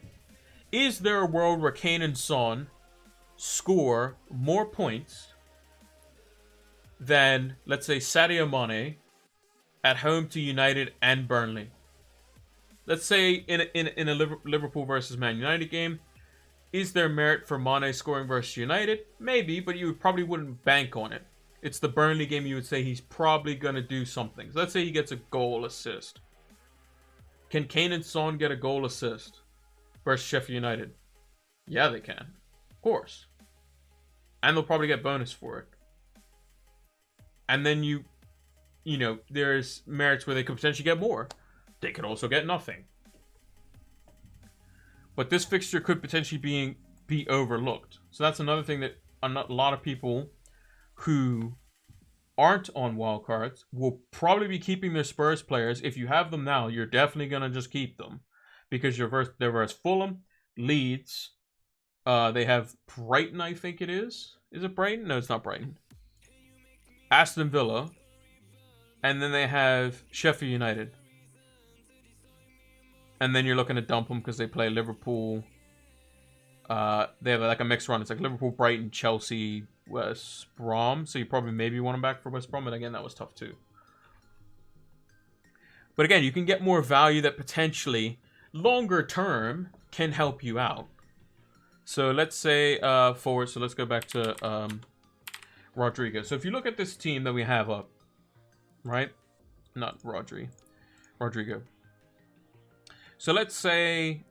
Speaker 1: Is there a world where Kane and Son score more points than, let's say, Sadio Mane at home to United and Burnley? Let's say in a Liverpool versus Man United game, is there merit for Mane scoring versus United? Maybe, but you probably wouldn't bank on it. It's the Burnley game, you would say he's probably going to do something. So let's say he gets a goal assist. Can Kane and Son get a goal assist versus Sheffield United? Yeah, they can. Of course. And they'll probably get bonus for it. And then you know, there's merits where they could potentially get more. They could also get nothing. But this fixture could potentially be overlooked. So that's another thing that a lot of people who aren't on wildcards will probably be keeping their Spurs players. If you have them now, you're definitely going to just keep them. Because they're versus Fulham, Leeds. They have Brighton, I think it is. Is it Brighton? No, it's not Brighton. Aston Villa. And then they have Sheffield United. And then you're looking to dump them because they play Liverpool. They have like a mixed run. It's like Liverpool, Brighton, Chelsea, West Brom. So you probably maybe want them back for West Brom. But again, that was tough too. But again, you can get more value that potentially longer term can help you out. So let's say forward. So let's go back to Rodrigo. So if you look at this team that we have up, right? Not Rodrigo. So let's say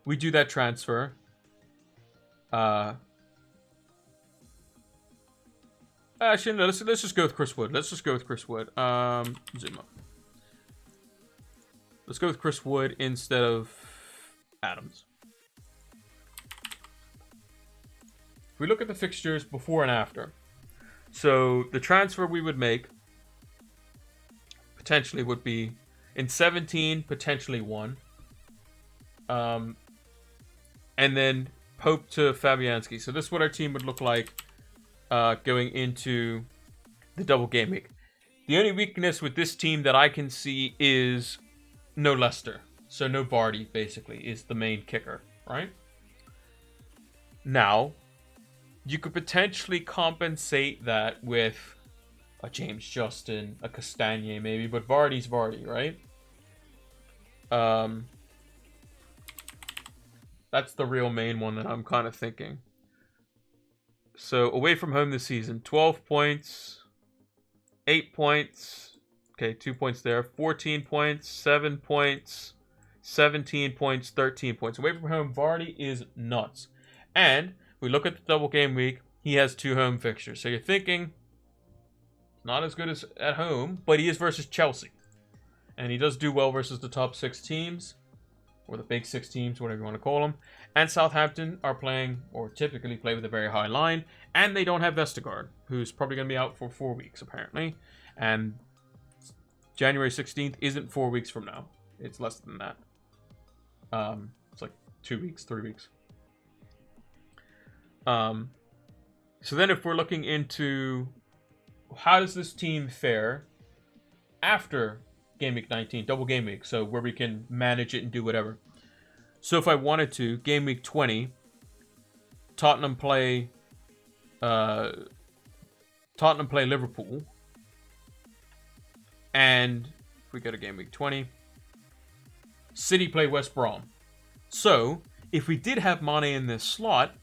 Speaker 1: we do that transfer. Actually, no, let's just go with Chris Wood. Zoom up. Let's go with Chris Wood instead of Adams. If we look at the fixtures before and after. So the transfer we would make potentially would be in 17, potentially 1. And then Pope to Fabianski. So this is what our team would look like going into the double game week. The only weakness with this team that I can see is no Leicester. So no Vardy, basically, is the main kicker, right? Now, you could potentially compensate that with a James Justin, a Castagne maybe, but Vardy's Vardy, right? That's the real main one that I'm kind of thinking. So away from home this season, 12 points, 8 points, okay, 2 points there, 14 points, 7 points, 17 points, 13 points. Away from home, Vardy is nuts. And we look at the double game week, he has 2 home fixtures. So you're thinking, not as good as at home, but he is versus Chelsea. And he does do well versus the top 6 teams. or the big 6 teams, whatever you want to call them. And Southampton are playing, or typically play, with a very high line, and they don't have Vestergaard, who's probably going to be out for 4 weeks, apparently. And January 16th isn't 4 weeks from now. It's less than that. It's like 2 weeks, 3 weeks. So then if we're looking into how does this team fare after Game Week 19, double Game Week, so where we can manage it and do whatever. So if I wanted to, Game Week 20, Tottenham play Liverpool, and if we go to Game Week 20, City play West Brom. So if we did have Mane in this slot,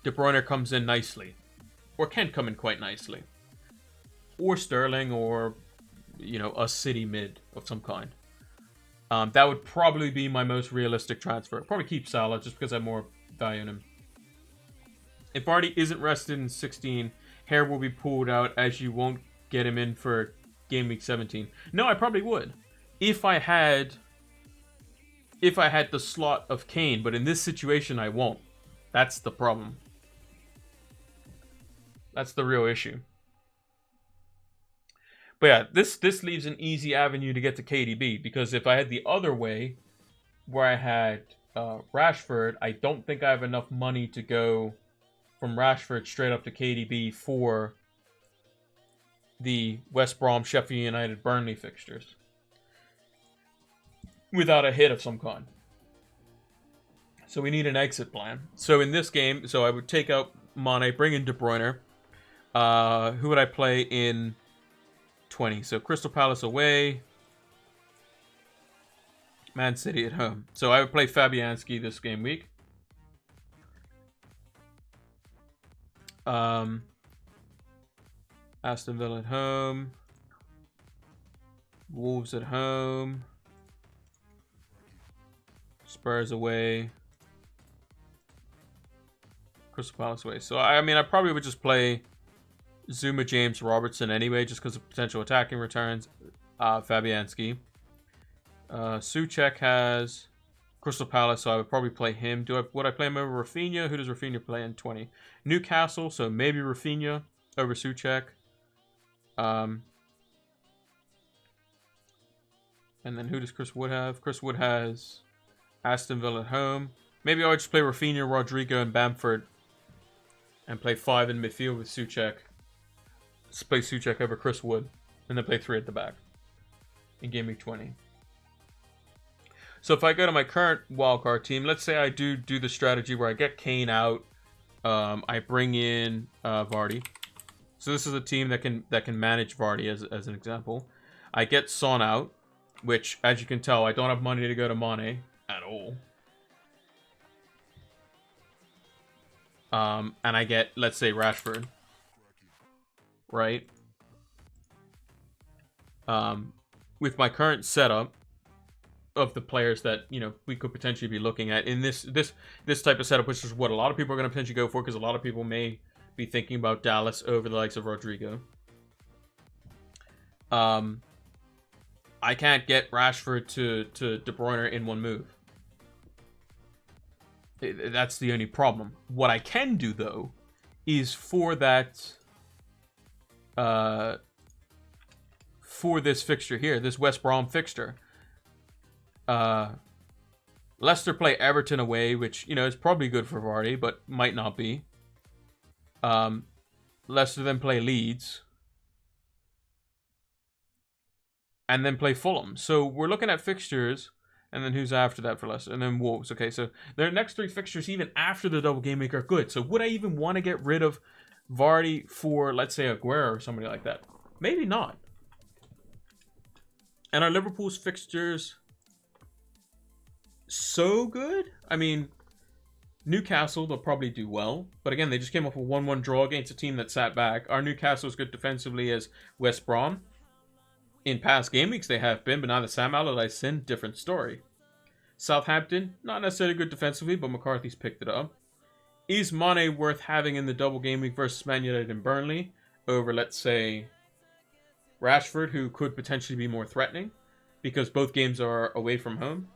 Speaker 1: De Bruyne comes in nicely, or can come in quite nicely, or Sterling, or a City mid of some kind. That would probably be my most realistic transfer. Probably keep Salah just because I have more value in him. If Vardy isn't rested in 16, Hair will be pulled out, as you won't get him in for Game Week 17. No, I probably would if I had the slot of Kane, but in this situation I won't. That's the problem. That's the real issue. But yeah, this leaves an easy avenue to get to KDB, because if I had the other way, where I had Rashford, I don't think I have enough money to go from Rashford straight up to KDB for the West Brom, Sheffield United, Burnley fixtures without a hit of some kind. So we need an exit plan. So in this game, I would take out Mane, bring in De Bruyne. Who would I play in 20? So Crystal Palace away, Man City at home. So I would play Fabianski this game week. Aston Villa at home, Wolves at home, Spurs away, Crystal Palace away. So I mean, I probably would just play Zuma, James, Robertson anyway, just because of potential attacking returns. Fabianski. Souček has Crystal Palace, so I would probably play him. Would I play him over Rafinha? Who does Rafinha play in 20? Newcastle, so maybe Rafinha over Souček. And then who does Chris Wood have? Chris Wood has Aston Villa at home. Maybe I would just play Rafinha, Rodrigo, and Bamford, and play 5 in midfield with Souček. Just play Souček over Chris Wood, and then play 3 at the back in Game Week 20. So if I go to my current wildcard team, let's say I do the strategy where I get Kane out, I bring in Vardy. So this is a team that can manage Vardy as an example. I get Son out, which, as you can tell, I don't have money to go to Mane at all. And I get, let's say, Rashford, right? With my current setup of the players that we could potentially be looking at in this type of setup, which is what a lot of people are going to potentially go for, because a lot of people may be thinking about Dallas over the likes of Rodrigo. I can't get Rashford to De Bruyne in one move. That's the only problem. What I can do, though, is for this fixture here, this West Brom fixture, Leicester play Everton away, which is probably good for Vardy, but might not be. Leicester then play Leeds, and then play Fulham. So we're looking at fixtures, and then who's after that for Leicester? And then Wolves. Okay, so their next 3 fixtures, even after the double game week, are good. So would I even want to get rid of Vardy for, let's say, Aguero or somebody like that? Maybe not. And are Liverpool's fixtures so good? I mean, Newcastle, they'll probably do well. But again, they just came off a 1-1 draw against a team that sat back. Are Newcastle as good defensively as West Brom? In past game weeks, they have been, but now that Sam Allardyce's in, different story. Southampton, not necessarily good defensively, but McCarthy's picked it up. Is Mane worth having in the double game week versus Man United and Burnley over, let's say, Rashford, who could potentially be more threatening? because both games are away from home.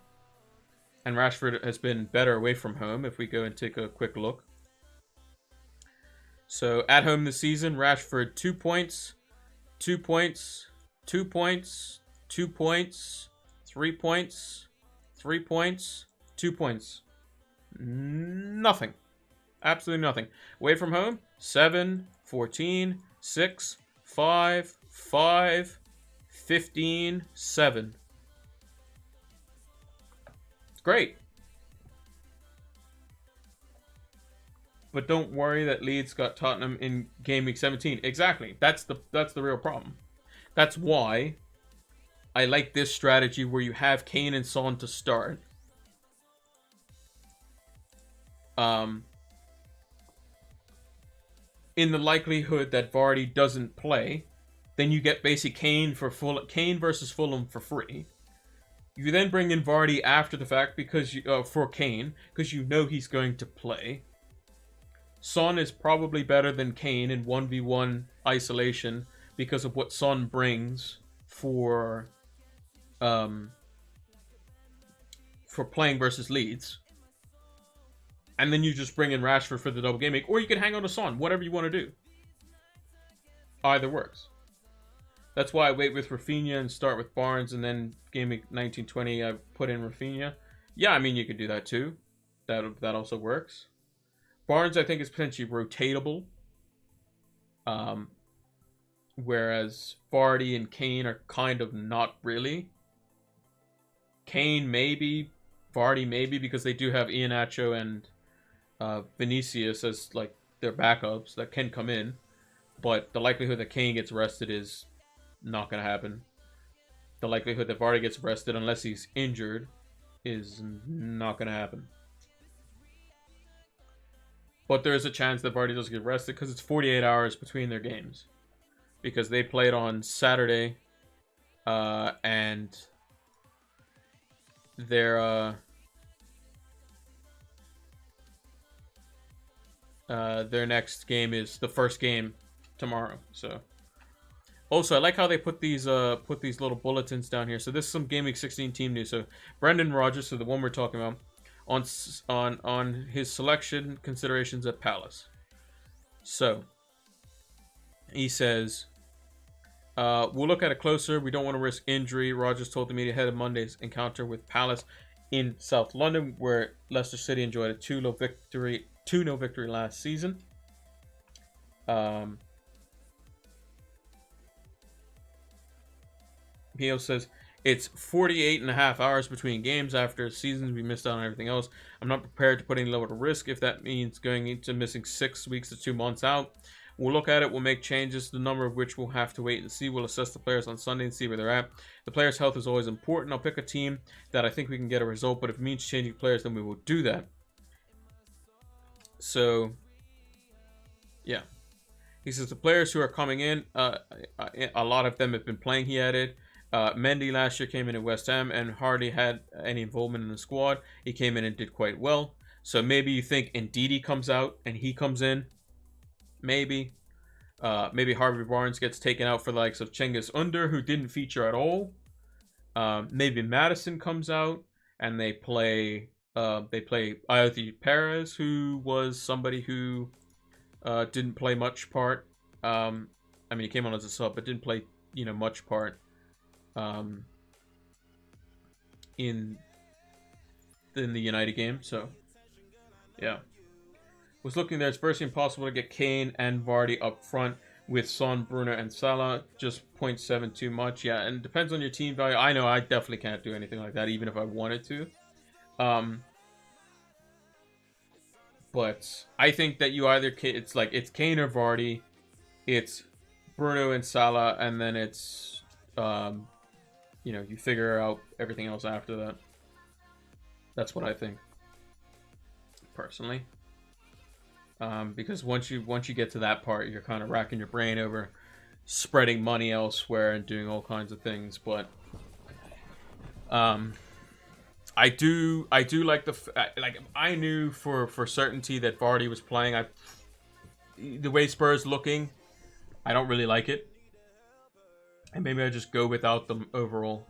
Speaker 1: And Rashford has been better away from home if we go and take a quick look. So at home this season, Rashford 2 points, 2 points, 2 points, 2 points, 3 points, 3 points, 2 points. Nothing. Absolutely nothing. Away from home, 7, 14, 6, 5, 5, 15, 7. It's great. But don't worry that Leeds got Tottenham in game week 17. Exactly. That's the real problem. That's why I like this strategy where you have Kane and Son to start. In the likelihood that Vardy doesn't play, then you get basically Kane versus Fulham for free. You then bring in Vardy after the fact because for Kane, because you know he's going to play. Son is probably better than Kane in 1v1 isolation because of what Son brings for playing versus Leeds. And then you just bring in Rashford for the double game week, or you can hang on to Son, whatever you want to do. Either works. That's why I wait with Rafinha and start with Barnes, and then game week 19-20 I put in Rafinha. Yeah, I mean you could do that too. That also works. Barnes, I think, is potentially rotatable. Whereas Vardy and Kane are kind of not really. Kane maybe, Vardy maybe, because they do have Iheanacho and Vinicius as like their backups that can come in. But the likelihood that Kane gets rested is not going to happen. The likelihood that Vardy gets rested, unless he's injured, is not going to happen. But there is a chance that Vardy does get rested because it's 48 hours between their games. Because they played on Saturday, and their next game is the first game tomorrow. So, also I like how they put these little bulletins down here. So this is some Game Week 16 team news. So Brendan Rodgers, so the one we're talking about, on his selection considerations at Palace. So he says, we'll look at it closer. We don't want to risk injury. Rodgers told the media ahead of Monday's encounter with Palace in South London, where Leicester City enjoyed a 2-0 victory last season. He also says, it's 48.5 hours between games. After seasons, we missed out on everything else. I'm not prepared to put any level of risk if that means going into missing 6 weeks to 2 months out. We'll look at it. We'll make changes, the number of which we'll have to wait and see. We'll assess the players on Sunday and see where they're at. The players' health is always important. I'll pick a team that I think we can get a result, but if it means changing players, then we will do that. So, yeah. He says the players who are coming in, a lot of them have been playing, he added. Mendy last year came in at West Ham and hardly had any involvement in the squad. He came in and did quite well. So maybe you think Ndidi comes out and he comes in. Maybe. Maybe Harvey Barnes gets taken out for the likes of Cengiz Under, who didn't feature at all. Maybe Madison comes out and they play Ayothi Perez, who was somebody who didn't play much part. I mean, he came on as a sub, but didn't play, much part in the United game. So, yeah. Was looking there. It's virtually impossible to get Kane and Vardy up front with Son, Bruno, and Salah. Just 0.7 too much. Yeah, and it depends on your team value. I know I definitely can't do anything like that, even if I wanted to. But I think that you either it's Kane or Vardy, it's Bruno and Salah, and then it's you figure out everything else after that. That's what I think, personally. Because once you get to that part, you're kind of racking your brain over spreading money elsewhere and doing all kinds of things. But I do like I knew for certainty that Vardy was playing. The way Spurs looking, I don't really like it, and maybe I just go without them overall.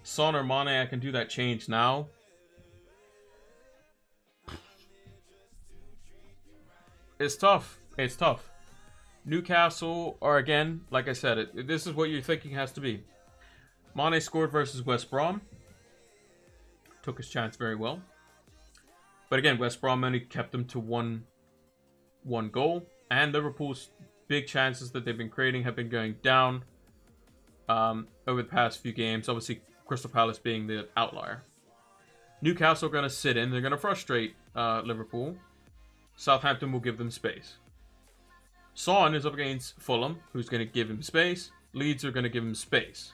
Speaker 1: Son or Mane, I can do that change now. It's tough. It's tough. Newcastle are, again, like I said, this is what you're thinking has to be. Mane scored versus West Brom. Took his chance very well. But again, West Brom only kept them to one goal. And Liverpool's big chances that they've been creating have been going down over the past few games. Obviously, Crystal Palace being the outlier. Newcastle are going to sit in. They're going to frustrate Liverpool. Southampton will give them space. Son is up against Fulham, who's going to give him space. Leeds are going to give him space.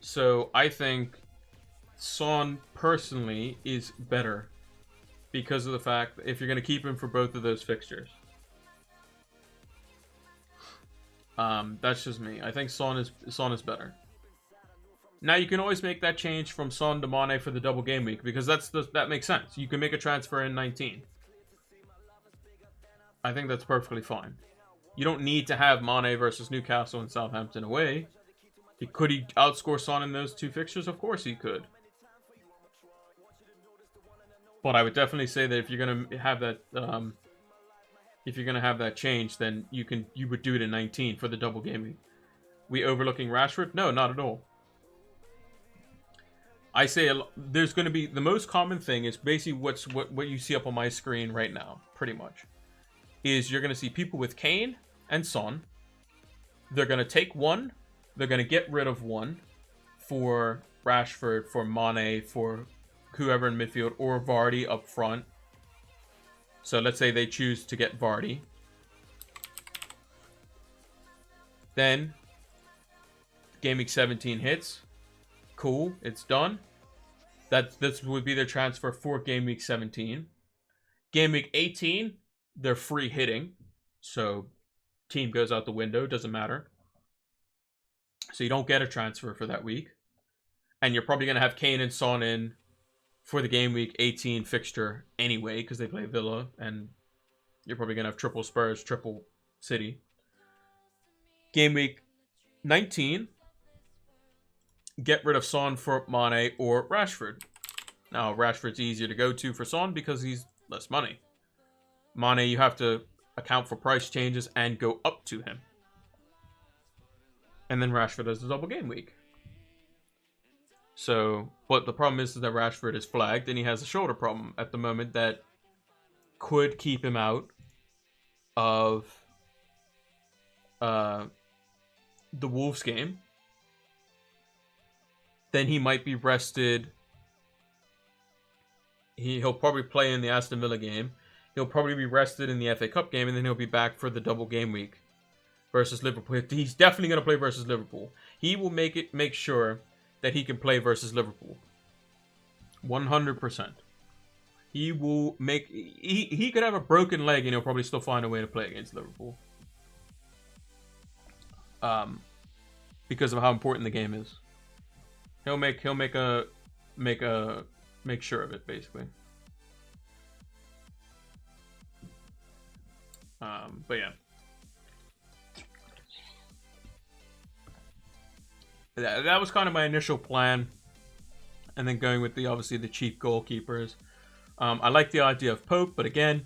Speaker 1: So I think Son personally is better because of the fact that if you're going to keep him for both of those fixtures. That's just me. I think Son is better. Now you can always make that change from Son to Mane for the double game week because that makes sense. You can make a transfer in 19. I think that's perfectly fine. You don't need to have Mane versus Newcastle and Southampton away. Could he outscore Son in those two fixtures? Of course he could. But I would definitely say that if you're gonna have that, change, then you would do it in 19 for the double game week. We overlooking Rashford? No, not at all. I say there's going to be the most common thing is basically what you see up on my screen right now, pretty much. Is you're going to see people with Kane and Son. They're going to take one. They're going to get rid of one for Rashford, for Mane, for whoever in midfield, or Vardy up front. So let's say they choose to get Vardy. Then, Game Week 17 hits. Cool, it's done. This would be their transfer for Game Week 17. Game Week 18, they're free hitting. So, team goes out the window, doesn't matter. So you don't get a transfer for that week. And you're probably going to have Kane and Son in for the Game Week 18 fixture anyway, because they play Villa, and you're probably going to have triple Spurs, triple City. Game Week 19, get rid of Son for Mane or Rashford. Now, Rashford's easier to go to for Son because he's less money. Mane, you have to account for price changes and go up to him. And then Rashford has the double game week. So, but the problem is that Rashford is flagged and he has a shoulder problem at the moment that could keep him out of the Wolves game. Then he might be rested. He'll probably play in the Aston Villa game. He'll probably be rested in the FA Cup game, and then he'll be back for the double game week versus Liverpool. He's definitely going to play versus Liverpool. He will make sure that he can play versus Liverpool. 100%. He will make... He could have a broken leg, and he'll probably still find a way to play against Liverpool. Because of how important the game is. He'll make sure of it, basically. But yeah. That was kind of my initial plan. And then going with obviously the cheap goalkeepers. I like the idea of Pope, but again,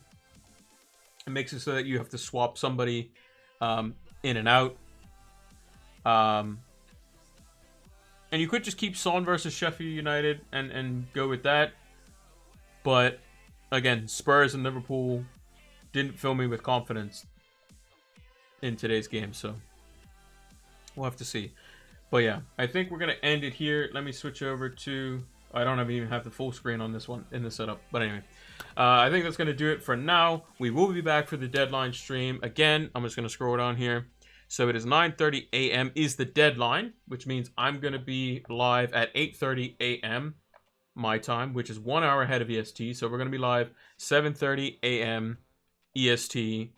Speaker 1: it makes it so that you have to swap somebody in and out. And you could just keep Son versus Sheffield United and go with that. But, again, Spurs and Liverpool didn't fill me with confidence in today's game. So, we'll have to see. But, yeah, I think we're going to end it here. Let me switch over to... I don't even have the full screen on this one in the setup. But anyway, I think that's going to do it for now. We will be back for the deadline stream. Again, I'm just going to scroll down here. So it is 9:30 a.m. is the deadline, which means I'm going to be live at 8:30 a.m. my time, which is 1 hour ahead of EST. So we're going to be live 7:30 a.m. EST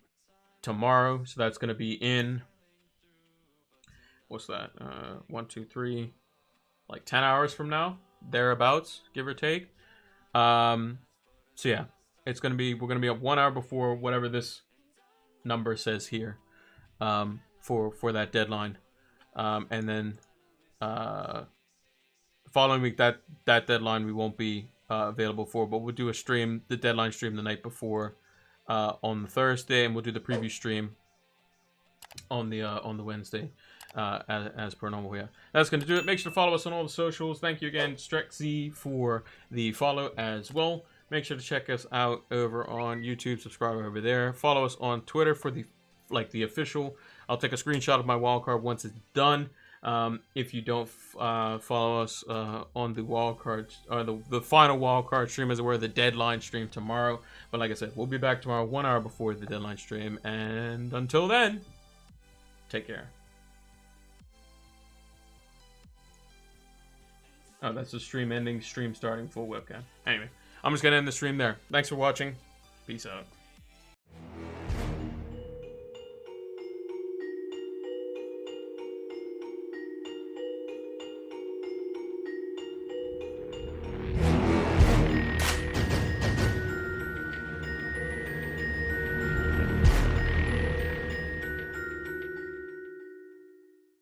Speaker 1: tomorrow. So that's going to be in, what's that? 1, 2, 3, like 10 hours from now, thereabouts, give or take. So yeah, we're going to be up 1 hour before whatever this number says here. For that deadline, and then following week, that deadline we won't be available for, but we'll do a stream, the deadline stream the night before on the Thursday, and we'll do the preview stream on the Wednesday as per normal. Yeah, that's going to do it. Make sure to follow us on all the socials. Thank you again, Strexy, for the follow as well. Make sure to check us out over on YouTube. Subscribe over there. Follow us on Twitter for the official. I'll take a screenshot of my wildcard once it's done. If you don't follow us on the wildcard, or the final wildcard stream, as it were, the deadline stream tomorrow. But like I said, we'll be back tomorrow 1 hour before the deadline stream. And until then, take care. Oh, that's the stream ending, stream starting, full webcam. Anyway, I'm just going to end the stream there. Thanks for watching. Peace out.